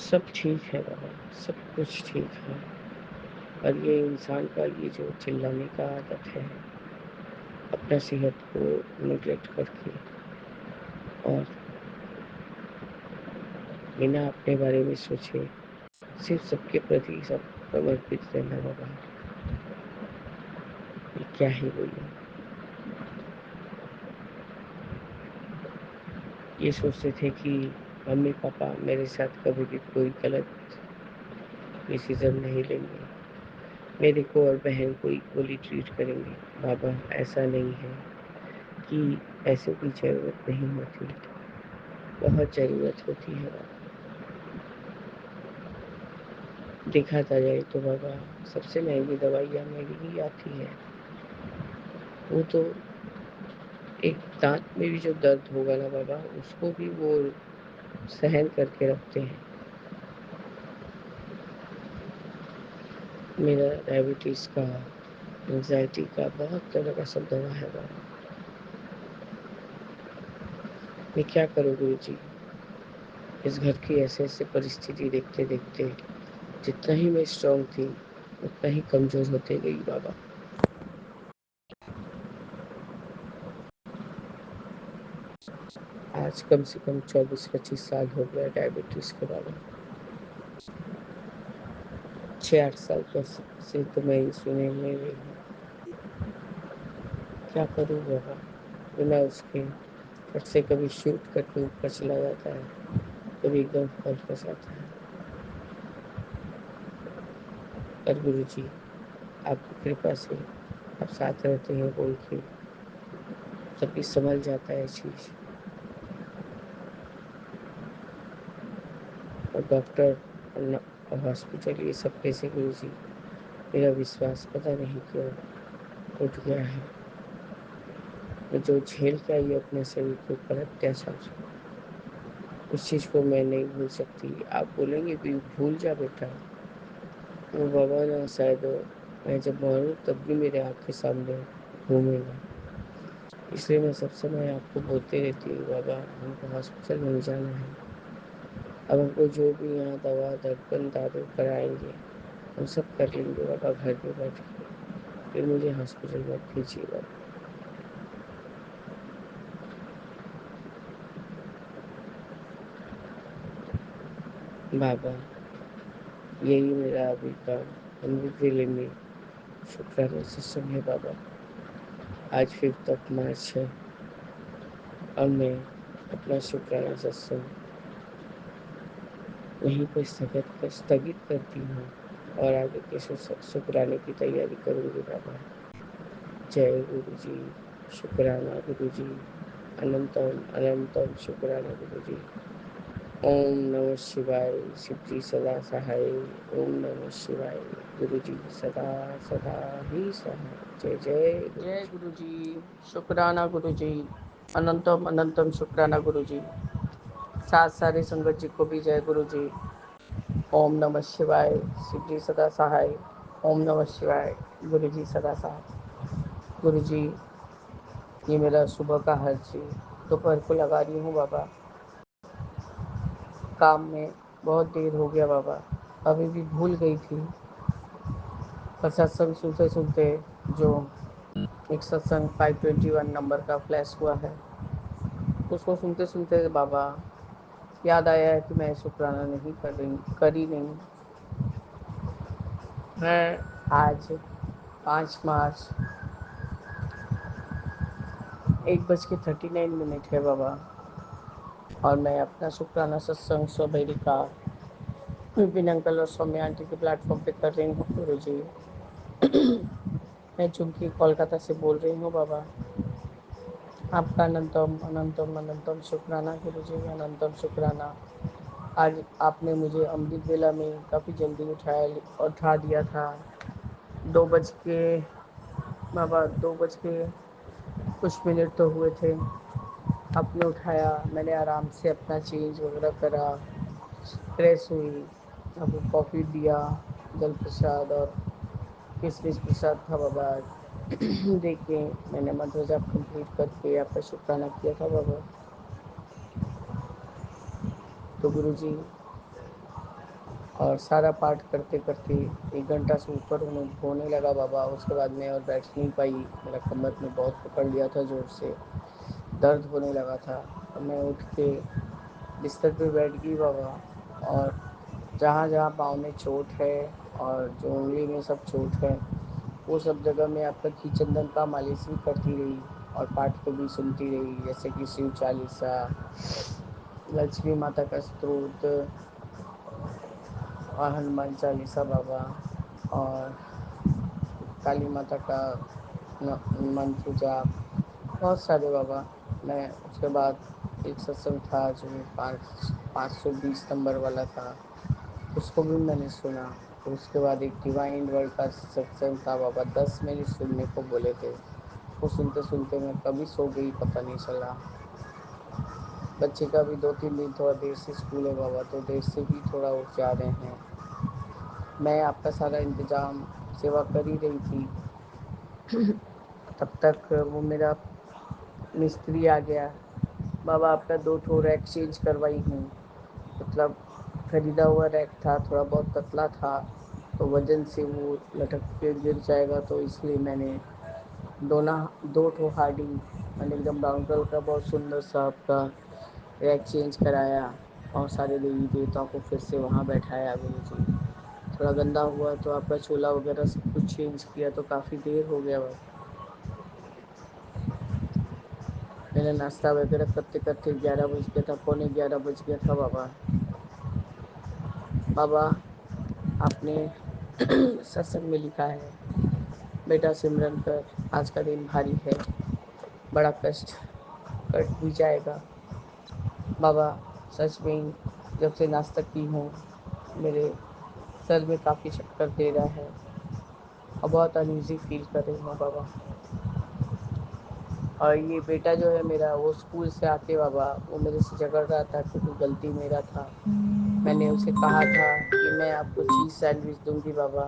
सब ठीक है बाबा, सब कुछ ठीक है। और ये इंसान का ये जो चिल्लाने का आदत है, अपना सेहत को निगलेक्ट करके और बिना अपने बारे में सोचे सिर्फ सबके प्रति सब समर्पित रहना बाबा, ये क्या ही बोले। ये सोचते थे कि मम्मी पापा मेरे साथ कभी भी कोई गलत डिसीजन नहीं लेंगे, मेरे को और बहन को इक्वली ट्रीट करेंगे। बाबा ऐसा नहीं है कि पैसों की ज़रूरत नहीं होती, बहुत ज़रूरत होती है बाबा। देखा था जाए तो बाबा सबसे महंगी दवाइयाँ मेरी ही आती है। वो तो एक दांत में भी जो दर्द होगा ना बाबा, उसको भी वो सहन करके रखते हैं। मेरा डायबिटीज़ का, एंजाइटी का बहुत तरह का सब दवा है बाबा। मैं क्या करूँ गुरु जी, इस घर की ऐसे ऐसे परिस्थिति देखते देखते जितना ही मैं स्ट्रांग थी उतना ही कमज़ोर होते गई बाबा। आज कम से कम 24-25 साल हो गया डायबिटीज़ के बाबा। 6-8 साल से तो मैं इंसुलिन ले रही हूँ। क्या करूँ बाबा, बिना उसके फट से कभी शूट करके ऊपर चला जाता है, कभी एकदम फॉल फंस जाता है। पर गुरु जी आपकी कृपा से आप साथ रहते हैं बोल के तभी संभल जाता है चीज़। और डॉक्टर और हॉस्पिटल ये सब कैसे गुरु जी, मेरा विश्वास पता नहीं क्यों उठ गया है। मैं जो झेल के आई अपने शरीर के ऊपर अत्याचार, उस चीज़ को मैं नहीं भूल सकती। आप बोलेंगे भी भूल जा बेटा, वो बाबा ना शायद मैं जब मरूँ तब भी मेरे आँख के सामने घूमेगा। इसलिए मैं सब समय आपको बोलते रहती हूँ बाबा हमको हॉस्पिटल नहीं जाना है। अब हमको जो भी यहाँ दवा धड़कन दारू कराएंगे हम सब कर लेंगे बाबा घर पे बैठ के, फिर मुझे हॉस्पिटल मत भेजिए बाबा। बाबा यही मेरा अभी का अमृत वेले में शुक्राना सत्संग है बाबा। आज 5 मार्च है और मैं अपना शुक्राना सत्संग वहीं पर स्थगित करती हूँ और आगे के शुक्राने की तैयारी करूँगी बाबा। जय गुरु जी, शुक्राना गुरु जी, अनंतम अनंतम शुक्राना गुरु जी। ओम नमः शिवाय, शिव जी सदा सहाय। ओम नमः शिवाय, गुरु जी सदा सदा ही सहाय। जय जय गुरु जय जी। गुरु जी, शुक्राना गुरु जी, अनंतम अनंतम शुक्राना गुरु जी। साथ सारे संगत जी को भी जय गुरु जी। ओम नमः शिवाय, शिव जी सदा सहाय। ओम नमः शिवाय, गुरु जी सदा सहाय। गुरु जी ये मेरा सुबह का हर चीज दोपहर को लगा रही हूँ बाबा। काम में बहुत देर हो गया बाबा, अभी भी भूल गई थी। पर सत्संग सुनते सुनते जो एक सत्संग 521 नंबर का फ्लैश हुआ है, उसको सुनते सुनते बाबा याद आया है कि मैं शुक्राना नहीं करी नहीं। मैं आज 5 मार्च 1:39 है बाबा, और मैं अपना शुक्राना सत्संग सवेरे का विपिन अंकल और सौम्या आंटी के प्लेटफॉर्म पे कर रही हूँ गुरु जी। मैं चूँकि कोलकाता से बोल रही हूँ बाबा। आपका अनंतम अनंतम अनंतम शुक्राना गुरु जी, अनंतम शुक्राना। आज आपने मुझे अमृत वेला में काफ़ी जल्दी उठा दिया था। 2 बज के बाबा 2 बज के कुछ मिनट तो हुए थे, आपने उठाया। मैंने आराम से अपना चेंज वगैरह करा, फ्रेश हुई, आपको कॉफ़ी दिया, जल प्रसाद और किशमिश प्रसाद था बाबा। देखिए मैंने मंत्र जाप कंप्लीट करके आपका शुक्राना किया था बाबा। तो गुरु जी और सारा पाठ करते करते 1 घंटा से ऊपर होने लगा बाबा। उसके बाद मैं और बैठ नहीं पाई, मेरा कमर में बहुत पकड़ लिया था, ज़ोर से दर्द होने लगा था। तो मैं उठ के बिस्तर पे बैठ गई बाबा, और जहाँ जहाँ पाँव में चोट है और जो उंगली में सब चोट है वो सब जगह में आपका घी चंदन का मालिश भी करती रही और पाठ को भी सुनती रही, जैसे कि शिव चालीसा, लक्ष्मी माता का स्तोत्र और हनुमान चालीसा बाबा, और काली माता का मंत्र जाप, बहुत सारे बाबा। मैं उसके बाद एक सत्संग था जो 520 नंबर वाला था, उसको भी मैंने सुना। फिर उसके बाद एक डिवाइन वर्ल्ड का सत्संग था बाबा, 10 मिनट सुनने को बोले थे। वो सुनते सुनते मैं कभी सो गई पता नहीं चला। बच्चे का भी 2-3 दिन थोड़ा देर से स्कूल है बाबा, तो देर से भी थोड़ा उठ जा रहे हैं। मैं आपका सारा इंतज़ाम सेवा कर ही रही थी, तब तक वो मेरा मिस्त्री आ गया। बाबा आपका 2 ठो रैक चेंज करवाई हूँ, मतलब खरीदा हुआ रैक था, थोड़ा बहुत पतला था, तो वजन से वो लटक के गिर जाएगा, तो इसलिए मैंने 2 ठो हार्डी मैंने एकदम ब्राउन कलर का बहुत सुंदर सा आपका रैक चेंज कराया और सारे देवी देवताओं को फिर से वहाँ बैठाया गुरु जी। थोड़ा गंदा हुआ तो आपका चोला वगैरह सब कुछ चेंज किया, तो काफ़ी देर हो गया। मैंने नाश्ता वगैरह करते करते 11 बज गया था, पौने 11 बज गया था बाबा। बाबा आपने सत्संग में लिखा है, बेटा सिमरन कर, आज का दिन भारी है, बड़ा कष्ट कट भी जाएगा। बाबा सच में जब से नाश्ता की हूँ मेरे सर में काफ़ी चक्कर दे रहा है और बहुत अनईजी फील कर रही हूँ बाबा। और ये बेटा जो है मेरा, वो स्कूल से आके बाबा वो मेरे से झगड़ रहा था क्योंकि गलती मेरा था। मैंने उसे कहा था कि मैं आपको चीज़ सैंडविच दूंगी बाबा,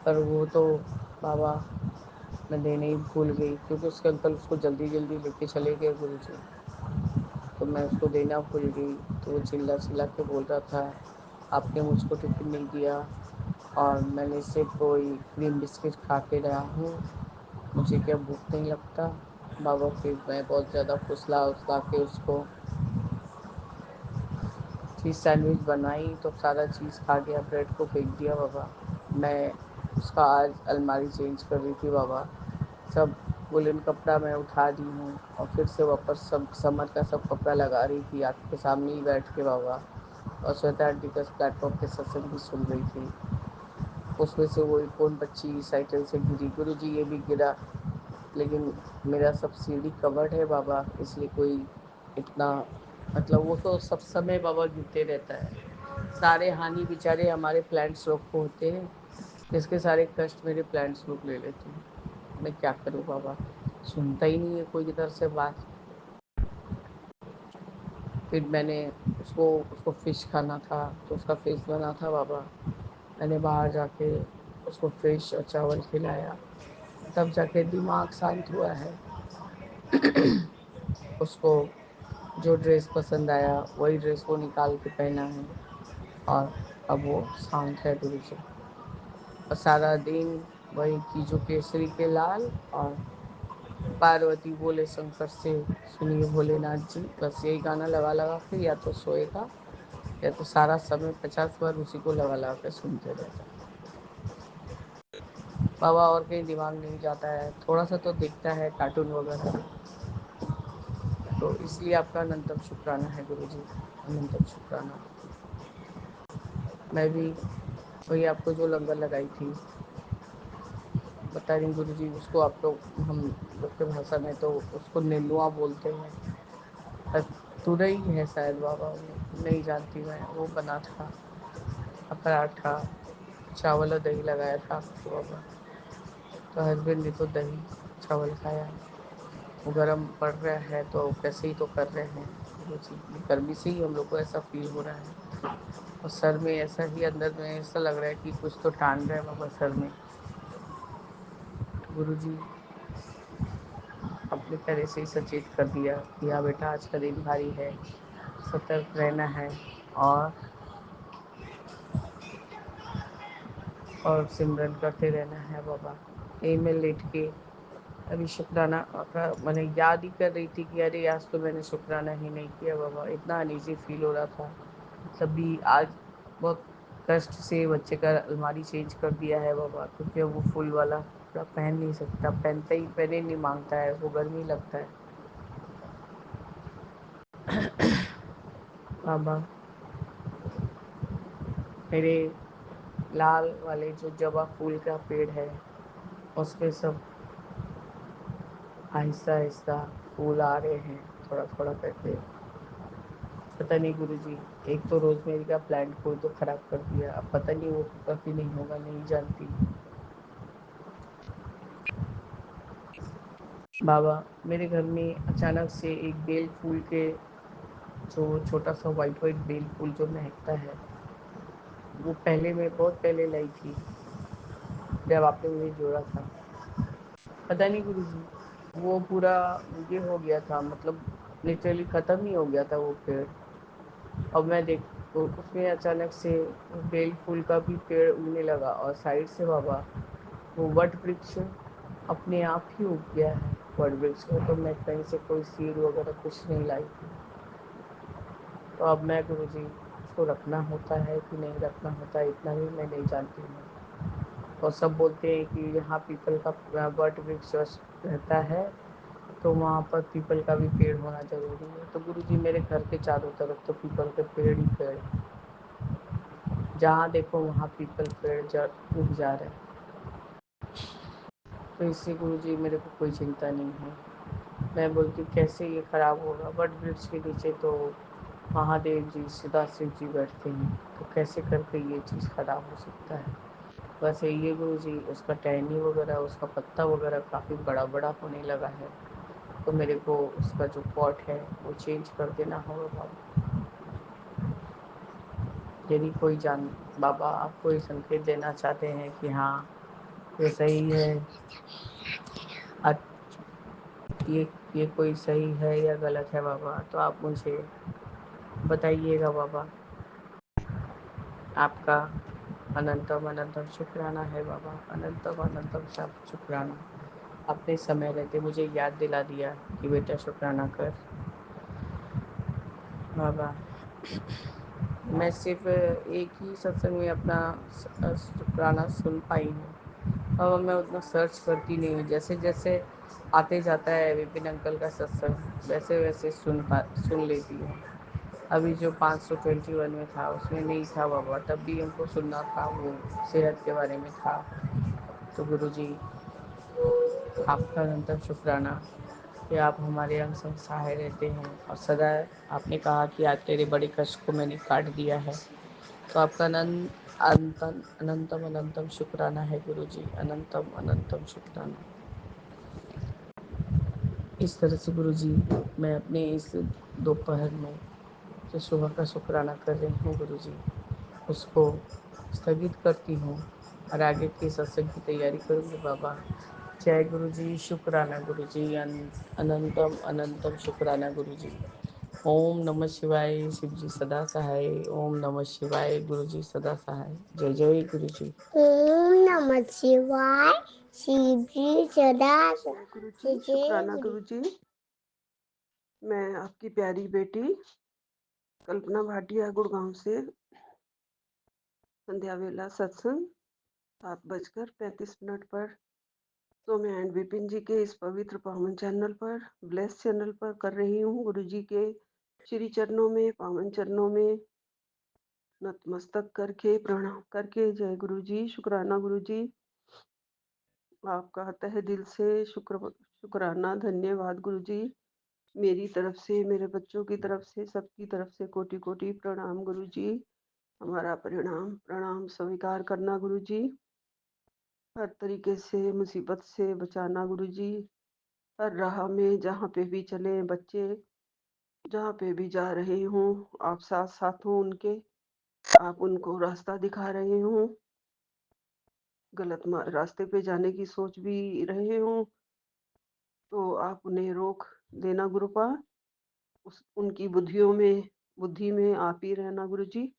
पर वो तो बाबा मैं देने ही भूल गई क्योंकि उसके अंकल उसको जल्दी जल्दी लेके चले गए गुरुजी, तो मैं उसको देना भूल गई। तो वो चिल्ला चिल्ला के बोल रहा था आपने मुझको टिफिन नहीं दिया और मैंने सिर्फ कोई क्रीम बिस्किट खा के रहा हूँ, मुझे क्या भूख नहीं लगता बाबा। फिर मैं बहुत ज़्यादा फुसला उसला के उसको चीज़ सैंडविच बनाई तो सारा चीज़ खा गया, ब्रेड को फेंक दिया बाबा। मैं उसका आज अलमारी चेंज कर रही थी बाबा, सब वुलन कपड़ा मैं उठा दी हूँ और फिर से वापस सब समर का सब कपड़ा लगा रही थी आँख के सामने ही बैठ के बाबा। और श्वेता आंटी का प्लेटफॉर्म के सत्संग भी सुन रही थी, उसमें से वो एक कौन बच्ची साइकिल से गिरी, गुरुजी ये भी गिरा, लेकिन मेरा सब सीढ़ी कवर्ड है बाबा, इसलिए कोई इतना मतलब वो तो सब समय बाबा गिरते रहता है। सारे हानि बेचारे हमारे प्लांट्स लोग को होते हैं, जिसके सारे कष्ट मेरे प्लांट्स लोग ले लेते हैं। मैं क्या करूँ बाबा, सुनता ही नहीं है कोई इधर से बात। फिर मैंने उसको फिश खाना था तो उसका फिश बना था बाबा, मैंने बाहर जाके उसको फिश और चावल खिलाया, तब जाके दिमाग शांत हुआ है। उसको जो ड्रेस पसंद आया वही ड्रेस को निकाल के पहना है और अब वो शांत है गुरुजी। और सारा दिन वही कीजो केसरी के लाल और पार्वती बोले शंकर से सुनिए भोलेनाथ जी, बस यही गाना लगा लगा के या तो सोएगा या तो सारा समय 50 बार उसी को लगा लगा के सुनते रहता है बाबा। और कहीं दिमाग नहीं जाता है, थोड़ा सा तो दिखता है कार्टून वगैरह, तो इसलिए आपका अनंतम शुक्राना है गुरुजी, अनंतम शुक्राना। मैं भी वही आपको जो लंगर लगाई थी बता रही गुरुजी, उसको आप लोग हम लोग के भाषा में तो उसको नेनुआ बोलते हैं, तुरई है शायद बाबा, वो नहीं जानती मैं। वो बना था पराठा, चावल और दही लगाया था आपको बाबा, तो हस्बैंड ने तो दही चावल खाया। वो गर्म पड़ रहा है तो कैसे ही तो कर रहे हैं गुरुजी, गर्मी से ही हम लोग को ऐसा फील हो रहा है और सर में ऐसा ही अंदर में ऐसा लग रहा है कि कुछ तो टान रहा है बाबा सर में। गुरुजी अपने पहले से ही सचेत कर दिया कि हाँ बेटा आज का दिन भारी है, सतर्क रहना है और सिमरन करते रहना है बाबा। यही मैं लेट के अभी शुक्राना का मैंने याद ही कर रही थी कि अरे आज तो मैंने शुक्राना ही नहीं किया बाबा, इतना अनईजी फील हो रहा था। तभी आज बहुत कष्ट से बच्चे का अलमारी चेंज कर दिया है बाबा, क्योंकि वो फुल वाला कपड़ा पहन नहीं सकता, पहने नहीं मांगता है, वो गर्मी लगता है बाबा। मेरे लाल वाले जो जवा फूल का पेड़ है उस पे सब आहिस्ता आहिस्ता फूल आ रहे हैं थोड़ा थोड़ा करके। पता नहीं गुरुजी, एक तो रोजमेरी का प्लांट कोई तो खराब कर दिया, अब पता नहीं वो कभी नहीं होगा, नहीं जानती बाबा। मेरे घर में अचानक से एक बेल फूल के जो छोटा सा वाइट वाइट बेल फूल जो महकता है, वो पहले मैं बहुत पहले लाई थी जब आपने मुझे जोड़ा था। पता नहीं गुरुजी वो पूरा ये हो गया था, मतलब लिटरली ख़त्म ही हो गया था वो पेड़। और मैं देख तो उसमें अचानक से बेल फूल का भी पेड़ उगने लगा और साइड से बाबा वो वट वृक्ष अपने आप ही उग गया है। वट वृक्ष में तो मैं कहीं से कोई सीड वगैरह कुछ नहीं लाई थी। तो अब मैं गुरुजी उसको रखना होता है कि नहीं रखना होता है इतना भी मैं नहीं जानती हूँ। और सब बोलते हैं कि यहाँ पीपल का वट वृक्ष रहता है तो वहाँ पर पीपल का भी पेड़ होना ज़रूरी है। तो गुरुजी मेरे घर के चारों तरफ तो पीपल के पेड़ ही पेड़, जहाँ देखो वहाँ पीपल पेड़ उग जा रहे हैं। तो इससे गुरुजी मेरे को कोई चिंता नहीं है। मैं बोलती कैसे ये खराब होगा, वट वृक्ष के नीचे तो महादेव जी सदाशिव जी बैठते हैं, तो कैसे करके ये चीज़ खराब हो सकता है। बस ये गुरुजी उसका टहनी वगैरह, उसका पत्ता वगैरह काफ़ी बड़ा बड़ा होने लगा है, तो मेरे को उसका जो पॉट है वो चेंज कर देना होगा बाबा। यदि कोई बाबा आप कोई संकेत देना चाहते हैं कि हाँ ये सही है, ये कोई सही है या गलत है बाबा, तो आप मुझे बताइएगा बाबा। आपका अनंतम अनंतम शुक्राना है बाबा, अनंतम अनंतम सब शुक्राना। आपने समय रहते मुझे याद दिला दिया कि बेटा शुक्राना कर बाबा। मैं सिर्फ एक ही सत्संग में अपना शुक्राना सुन पाई हूँ, और मैं उतना सर्च करती नहीं हूँ। जैसे जैसे आते जाता है विपिन अंकल का सत्संग, वैसे वैसे सुन लेती हूँ। अभी जो 521 में था उसमें नहीं था बाबा, तब भी हमको सुनना था, वो सेहत के बारे में था। तो गुरुजी आपका अनंतम शुक्राना कि आप हमारे अंग संग सहाय रहते हैं, और सदा आपने कहा कि आज तेरे बड़े कष्ट को मैंने काट दिया है। तो आपका अनंतम अनंतम अनंतम शुक्राना है गुरुजी, अनंतम अनंतम शुक्राना। इस तरह से गुरुजी मैं अपने इस दोपहर में जो सुबह का शुक्राना कर रही हूँ गुरुजी, उसको स्थगित करती हूँ और आगे के सत्संग की तैयारी करूँगी बाबा। जय गुरुजी, शुक्राना गुरुजी, अनंतम अनंतम शुक्राना गुरुजी। ओम नमः शिवाय, शिव जी सदा सहाय। ओम नमः शिवाय, गुरु जी सदा सहाय। जय जय गुरु जी। ओम नमः शिवाय, शिव जी सदा गुरु जी शुक्राना गुरु जी। मैं आपकी प्यारी बेटी कल्पना भाटिया गुड़गांव से संध्या वेला सत्संग 7:35 पर सोम्य एंड विपिन जी के इस पवित्र पावन चैनल पर, ब्लेस चैनल पर कर रही हूँ। गुरु जी के श्री चरणों में, पावन चरणों में नतमस्तक करके प्रणाम करके जय गुरु जी, शुक्राना गुरु जी। आपका तहे दिल से शुक्राना, धन्यवाद गुरु जी। मेरी तरफ से, मेरे बच्चों की तरफ से, सबकी तरफ से कोटि कोटि प्रणाम गुरु जी। हमारा प्रणाम स्वीकार करना गुरु जी। हर तरीके से मुसीबत से बचाना गुरु जी। हर राह में जहाँ पे भी चले बच्चे, जहाँ पे भी जा रहे हों, आप साथ साथ हो उनके, आप उनको रास्ता दिखा रहे हों। गलत रास्ते पे जाने की सोच भी रहे हों तो आप उन्हें रोक देना गुरुपा। उनकी बुद्धि में आप ही रहना गुरु जी।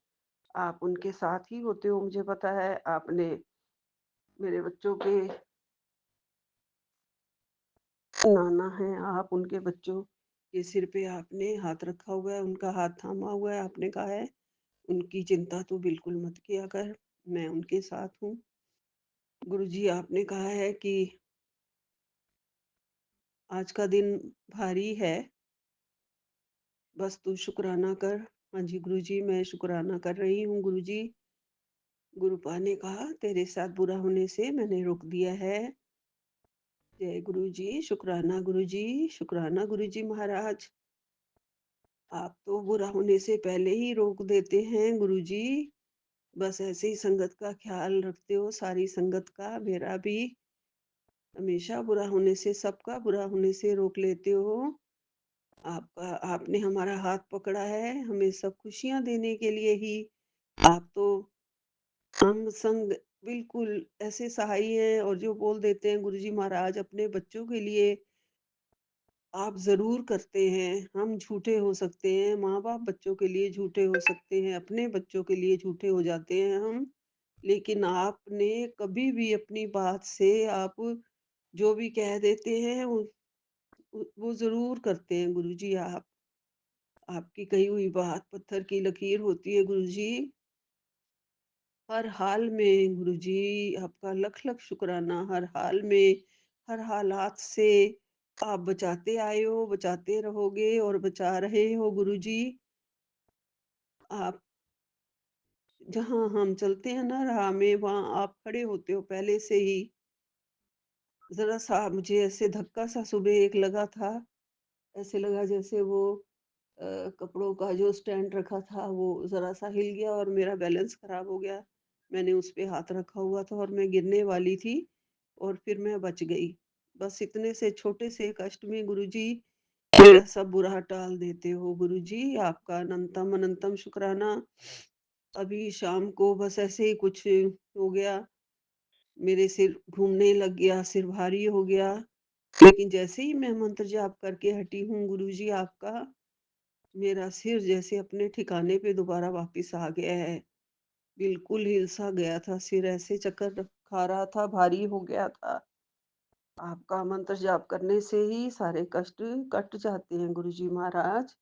आप उनके साथ ही होते हो, मुझे पता है। आपने मेरे बच्चों के नाना हैं, आप उनके बच्चों के सिर पे आपने हाथ रखा हुआ है, उनका हाथ थामा हुआ है। आपने कहा है उनकी चिंता तो बिल्कुल मत किया कर, मैं उनके साथ हूँ। गुरु जी आपने कहा है कि आज का दिन भारी है, बस तू शुक्राना कर। हाँ जी गुरु जी, मैं शुक्राना कर रही हूँ गुरु जी। गुरुपा ने कहा तेरे साथ बुरा होने से मैंने रोक दिया है। जय गुरु जी, शुक्राना गुरु जी, शुक्राना गुरु जी महाराज। आप तो बुरा होने से पहले ही रोक देते हैं गुरु जी। बस ऐसे ही संगत का ख्याल रखते हो, सारी संगत का, मेरा भी। हमेशा बुरा होने से, सबका बुरा होने से रोक लेते हो। आपने हमारा हाथ पकड़ा है, हमें सब खुशियां देने के लिए ही। आप तो अंग संग बिल्कुल ऐसे सहाई हैं, और जो बोल देते हैं गुरुजी महाराज अपने बच्चों के लिए आप जरूर करते हैं। हम झूठे हो सकते हैं, माँ बाप बच्चों के लिए झूठे हो सकते हैं, अपने बच्चों के लिए झूठे हो जाते हैं हम, लेकिन आपने कभी भी अपनी बात से आप जो भी कह देते हैं वो जरूर करते हैं गुरुजी। आपकी कही हुई बात पत्थर की लकीर होती है गुरुजी। हर हाल में गुरुजी आपका लख लख शुक्राना। हर हाल में, हर हालात से आप बचाते आए हो, बचाते रहोगे और बचा रहे हो गुरुजी। आप जहाँ हम चलते हैं ना राह में, वहाँ आप खड़े होते हो पहले से ही। ज़रा-सा मुझे ऐसे धक्का-सा सुबह एक लगा था, ऐसे लगा जैसे वो कपड़ों का जो स्टैंड रखा था वो ज़रा-सा हिल गया और मेरा बैलेंस ख़राब हो गया। मैंने उस पे हाथ रखा हुआ था और मैं गिरने वाली थी और फिर मैं बच गई। बस इतने से छोटे से कष्ट में गुरुजी मेरा सब बुरा टाल देते हो गुरुजी। आपका अनंतम अनंतम शुक्राना। अभी शाम को बस ऐसे ही कुछ हो गया, मेरे सिर घूमने लग गया, सिर भारी हो गया। लेकिन जैसे ही मैं मंत्र जाप करके हटी हूँ गुरुजी आपका, मेरा सिर जैसे अपने ठिकाने पे दोबारा वापस आ गया है। बिल्कुल हिल-सा गया था सिर, ऐसे चक्कर खा रहा था, भारी हो गया था। आपका मंत्र जाप करने से ही सारे कष्ट कट जाते हैं गुरुजी महाराज।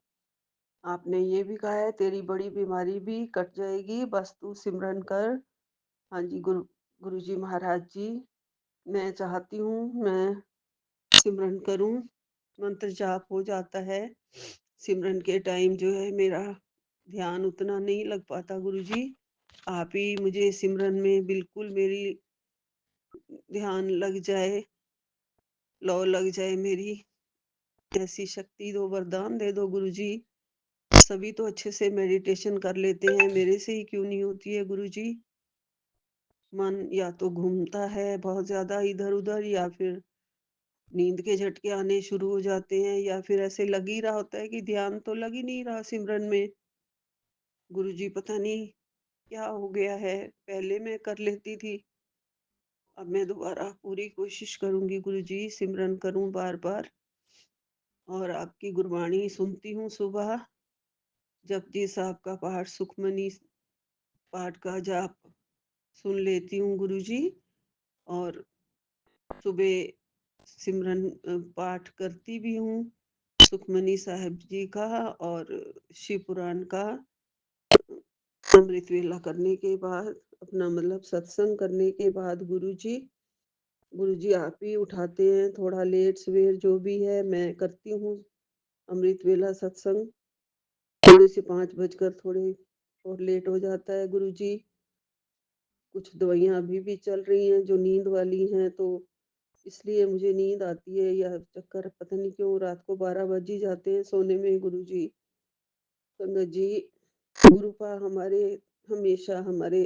आपने ये भी कहा है तेरी बड़ी बीमारी भी कट जाएगी, बस तू सिमरन कर। हाँ जी, गुरुजी महाराज जी, मैं चाहती हूँ मैं सिमरन करूँ, मंत्र जाप हो जाता है। सिमरन के टाइम जो है मेरा ध्यान उतना नहीं लग पाता गुरुजी। आप ही मुझे सिमरन में बिल्कुल मेरी ध्यान लग जाए, लौ लग जाए मेरी, ऐसी शक्ति दो, वरदान दे दो गुरुजी। सभी तो अच्छे से मेडिटेशन कर लेते हैं, मेरे से ही क्यों नहीं होती है गुरुजी? मन या तो घूमता है बहुत ज़्यादा इधर-उधर, या फिर नींद के झटके आने शुरू हो जाते हैं, या फिर ऐसे लग ही रहा होता है कि ध्यान तो लग ही नहीं रहा सिमरन में। गुरुजी पता नहीं क्या हो गया है, पहले मैं कर लेती थी, अब मैं दोबारा पूरी कोशिश करूँगी गुरुजी, सिमरन करूँ बार-बार और आपकी गुरबाणी सुनती हूँ सुबह, जपजी साहब का पाठ, सुखमनी पाठ का जाप सुन लेती हूँ गुरुजी, और सुबह सिमरन पाठ करती भी हूँ, सुखमनी साहिब जी का और शिव पुराण का अमृत वेला करने के बाद, अपना मतलब सत्संग करने के बाद गुरुजी, गुरुजी आप ही उठाते हैं, थोड़ा लेट सवेर जो भी है मैं करती हूँ अमृत वेला सत्संग। थोड़े से 5 बजकर थोड़े और लेट हो जाता है गुरुजी। कुछ दवाइयाँ अभी भी चल रही हैं जो नींद वाली हैं, तो इसलिए मुझे नींद आती है, या चक्कर पता नहीं क्यों रात को 12 बज ही जाते हैं सोने में गुरुजी। संगत जी, गुरुपा हमारे हमेशा हमारे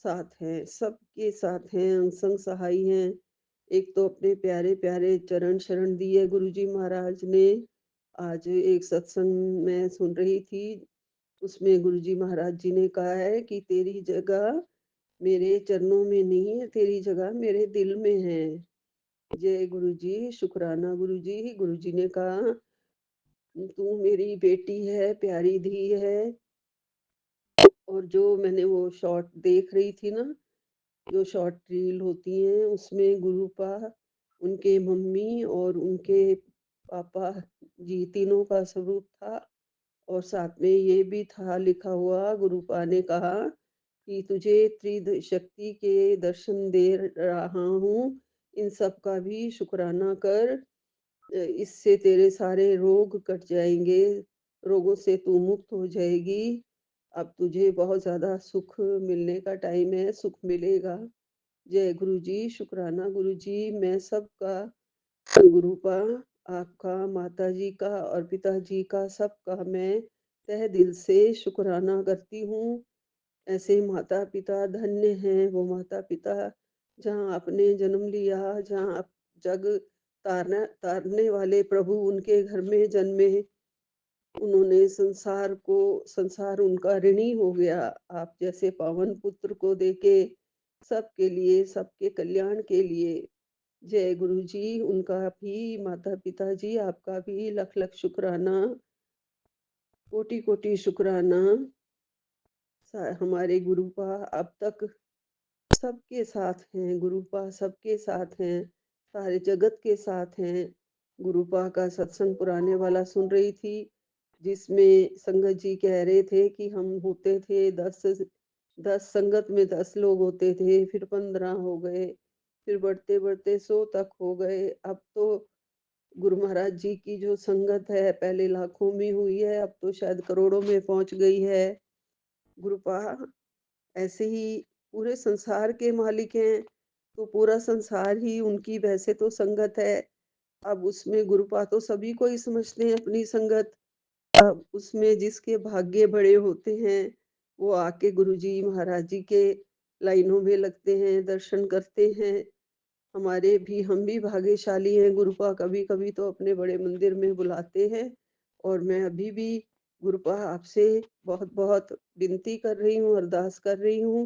साथ हैं, सबके साथ हैं, अंग संग सहाई हैं। एक तो अपने प्यारे-प्यारे चरण शरण दिए गुरुजी महाराज ने। आज एक सत्संग मैं सुन रही थी, उसमें गुरुजी महाराज जी ने कहा है कि तेरी जगह मेरे चरणों में नहीं है, तेरी जगह मेरे दिल में है। जय गुरुजी, शुक्राना गुरुजी। गुरुजी ने कहा तू मेरी बेटी है, प्यारी धी है। और जो मैंने वो शॉर्ट देख रही थी ना, जो शॉर्ट रील होती हैं, उसमें गुरुपा, उनके मम्मी और उनके पापा जी तीनों का स्वरूप था, और साथ में ये भी था लिखा हुआ, गुरुपा ने कहा कि तुझे त्रिशक्ति के दर्शन दे रहा हूँ, इन सब का भी शुक्राना कर। इससे तेरे सारे रोग कट जाएंगे, रोगों से तू मुक्त हो जाएगी। अब तुझे बहुत ज़्यादा सुख मिलने का टाइम है, सुख मिलेगा। जय गुरुजी, शुक्राना गुरुजी। मैं सबका, गुरुपा आपका, माताजी का और पिताजी का, सबका मैं तहे दिल से शुक्राना करती हूँ। ऐसे माता-पिता धन्य हैं वो माता-पिता, जहाँ आपने जन्म लिया, जहाँ आप जग तारने वाले प्रभु उनके घर में जन्मे। उन्होंने संसार उनका ऋणी हो गया। आप जैसे पावन पुत्र को देके सबके लिए, सबके कल्याण के लिए। जय गुरु जी, उनका भी, माता-पिता जी आपका भी लख-लख शुक्राना, कोटि-कोटि शुक्राना। हमारे गुरुपा अब तक सबके साथ हैं, गुरुपा सबके साथ हैं, सारे जगत के साथ हैं। गुरुपा का सत्संग पुराने वाला सुन रही थी, जिसमें संगत जी कह रहे थे कि हम होते थे 10 संगत में 10 लोग होते थे, फिर 15 हो गए, फिर बढ़ते बढ़ते 100 तक हो गए। अब तो गुरु महाराज जी की जो संगत है पहले लाखों में हुई है, अब तो शायद करोड़ों में पहुँच गई है। गुरुपा ऐसे ही पूरे संसार के मालिक हैं, तो पूरा संसार ही उनकी वैसे तो संगत है। अब उसमें गुरुपा तो सभी को ही समझते हैं अपनी संगत। अब उसमें जिसके भाग्य बड़े होते हैं, वो आके गुरुजी महाराज जी के लाइनों में लगते हैं, दर्शन करते हैं। हम भी भाग्यशाली हैं, गुरुपा कभी-कभी तो अपने बड़े मंदिर में बुलाते हैं और मैं अभी भी गुरुपा आपसे बहुत-बहुत विनती कर रही हूँ, अरदास कर रही हूँ।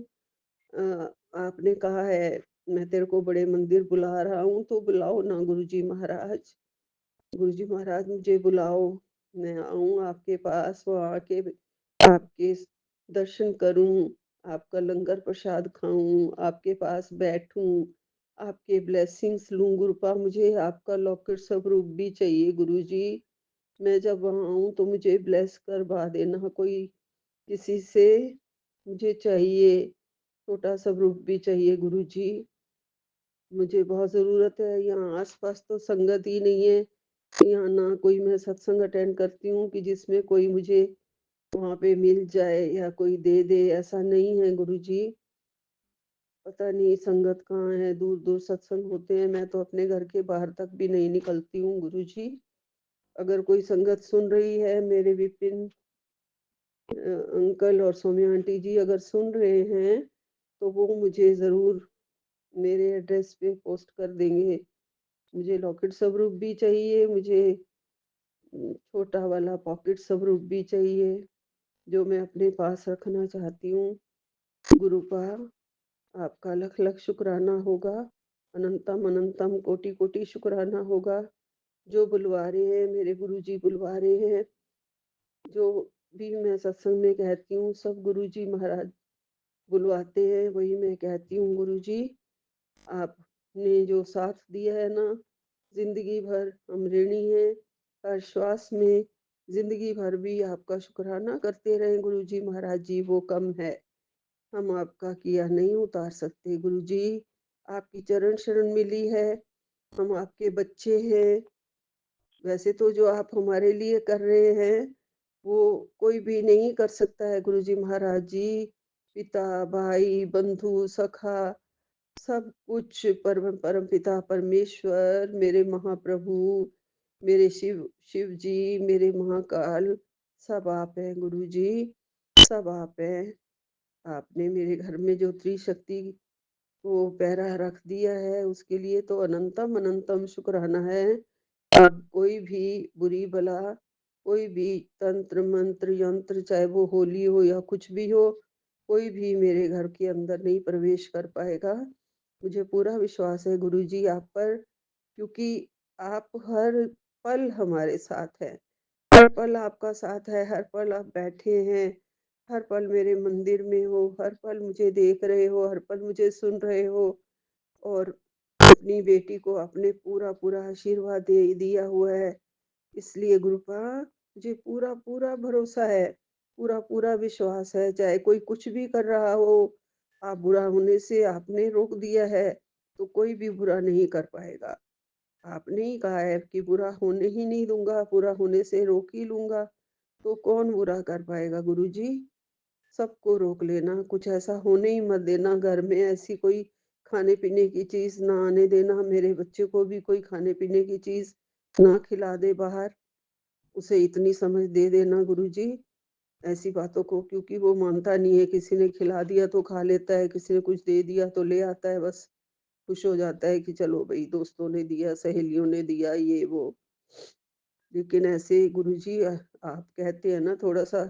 आपने कहा है मैं तेरे को बड़े मंदिर बुला रहा हूँ, तो बुलाओ ना गुरुजी महाराज। गुरुजी महाराज मुझे बुलाओ, मैं आऊँ आपके पास, वहाँ आके आपके दर्शन करूँ, आपका लंगर प्रसाद खाऊँ, आपके पास बैठूँ, आपके ब्लेसिंग्स लूँ। गुरुपा मुझे आपका लौकिक स्वरूप भी चाहिए गुरुजी। मैं जब वहाँ आऊँ तो मुझे ब्लेस करवा देना कोई किसी से, मुझे चाहिए, छोटा स्वरूप भी चाहिए गुरुजी। मुझे बहुत ज़रूरत है, यहाँ आस-पास तो संगत ही नहीं है। यहाँ ना कोई मैं सत्संग अटेंड करती हूँ कि जिसमें कोई मुझे वहाँ पे मिल जाए या कोई दे दे, ऐसा नहीं है गुरुजी। पता नहीं संगत कहाँ है, दूर-दूर सत्संग होते हैं, मैं तो अपने घर के बाहर तक भी नहीं निकलती हूँ गुरुजी। अगर कोई संगत सुन रही है, मेरे विपिन अंकल और सौम्या आंटी जी अगर सुन रहे हैं, तो वो मुझे ज़रूर मेरे एड्रेस पे पोस्ट कर देंगे। मुझे लॉकेट स्वरूप भी चाहिए, मुझे छोटा वाला पॉकेट स्वरूप भी चाहिए, जो मैं अपने पास रखना चाहती हूँ। गुरुपा आपका लख-लख शुक्राना होगा, अनंतम अनंतम कोटि-कोटि शुक्राना होगा। जो बुलवा रहे हैं, मेरे गुरुजी बुलवा रहे हैं, जो भी मैं सत्संग में कहती हूँ, सब गुरुजी महाराज बुलवाते हैं, वही मैं कहती हूँ गुरुजी। आपने जो साथ दिया है ना, ज़िंदगी भर हम ऋणी हैं। हर श्वास में ज़िंदगी भर भी आपका शुकराना करते रहें गुरुजी महाराज जी, वो कम है। हम आपका किया नहीं उतार सकते गुरुजी। आपकी चरण शरण मिली है, हम आपके बच्चे हैं। वैसे तो जो आप हमारे लिए कर रहे हैं, वो कोई भी नहीं कर सकता है गुरुजी महाराज जी। पिता, भाई, बंधु, सखा सब कुछ परम परमपिता परमेश्वर, मेरे महाप्रभु, मेरे शिव जी, मेरे महाकाल, सब आप हैं गुरुजी, सब आप हैं। आपने मेरे घर में जो त्रिशक्ति को पहरा रख दिया है, उसके लिए तो अनंतम अनंतम शुक्राना है। अब कोई भी बुरी बला, कोई भी तंत्र मंत्र यंत्र, चाहे वो होली हो या कुछ भी हो, कोई भी मेरे घर के अंदर नहीं प्रवेश कर पाएगा। मुझे पूरा विश्वास है गुरुजी आप पर, क्योंकि आप हर पल हमारे साथ हैं। हर पल आपका साथ है, हर पल आप बैठे हैं, हर पल मेरे मंदिर में हो, हर पल मुझे देख रहे हो, हर पल मुझे सुन रहे हो और अपनी बेटी को आपने पूरा-पूरा आशीर्वाद दे दिया हुआ है। इसलिए गुरुपा मुझे पूरा-पूरा भरोसा है, पूरा-पूरा विश्वास है, चाहे कोई कुछ भी कर रहा हो, आप बुरा होने से आपने रोक दिया है, तो कोई भी बुरा नहीं कर पाएगा। आपने ही कहा है कि बुरा होने ही नहीं दूँगा, बुरा होने से रोक ही लूँगा, तो कौन बुरा कर पाएगा गुरुजी? सबको रोक लेना, कुछ ऐसा होने ही मत देना, घर में ऐसी कोई खाने-पीने की चीज़ ना आने देना, मेरे बच्चे को भी कोई खाने-पीने की चीज़ ना खिला दे बाहर। उसे इतनी समझ दे देना गुरुजी, ऐसी बातों को, क्योंकि वो मानता नहीं है, किसी ने खिला दिया तो खा लेता है, किसी ने कुछ दे दिया तो ले आता है, बस खुश हो जाता है कि चलो भई दोस्तों ने दिया, सहेलियों ने दिया, ये वो। लेकिन ऐसे गुरुजी आप कहते हैं ना, थोड़ा-सा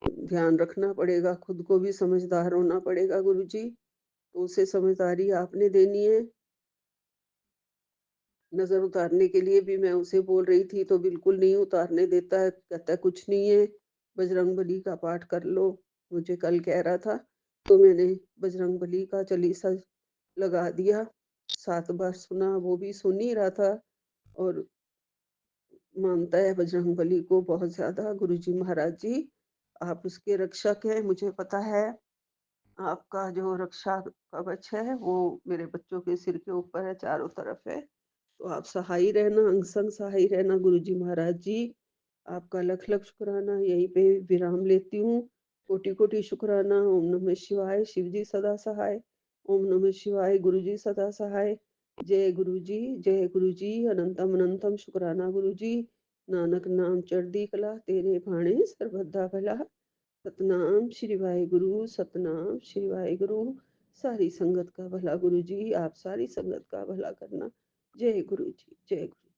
ध्यान रखना पड़ेगा, खुद को भी समझदार होना पड़ेगा गुरुजी, तो उसे समझदारी आपने देनी है। नज़र उतारने के लिए भी मैं उसे बोल रही थी, तो बिल्कुल नहीं उतारने देता है, कहता है कुछ नहीं है, बजरंगबली का पाठ कर लो। मुझे कल कह रहा था, तो मैंने बजरंगबली का चालीसा लगा दिया, 7 बार सुना, वो भी सुन ही रहा था और मानता है बजरंगबली को बहुत ज़्यादा। गुरुजी महाराज जी, आप उसके रक्षक हैं, मुझे पता है। आपका जो रक्षा कवच है, वो मेरे बच्चों के सिर के ऊपर है, चारों तरफ है। तो आप सहाय रहना, अंग संग सहाय रहना गुरु जी महाराज जी। आपका लख लख शुक्राना। यहीं पे विराम लेती हूँ। कोटि कोटि शुक्राना। ओम नमः शिवाय। शिव जी सदा सहाय। ओम नमः शिवाय। गुरु जी सदा सहाय। जय गुरु जी, जय गुरु जी। अनंतम अनंतम शुक्राना गुरु जी। नानक नाम चढ़दी कला, तेरे भाणे सर्वदा भला। सतनाम श्री वाहिगुरु, सतनाम श्री वाहिगुरु। सारी संगत का भला गुरु जी, आप सारी संगत का भला करना। जय गुरु जी, जय गुरु।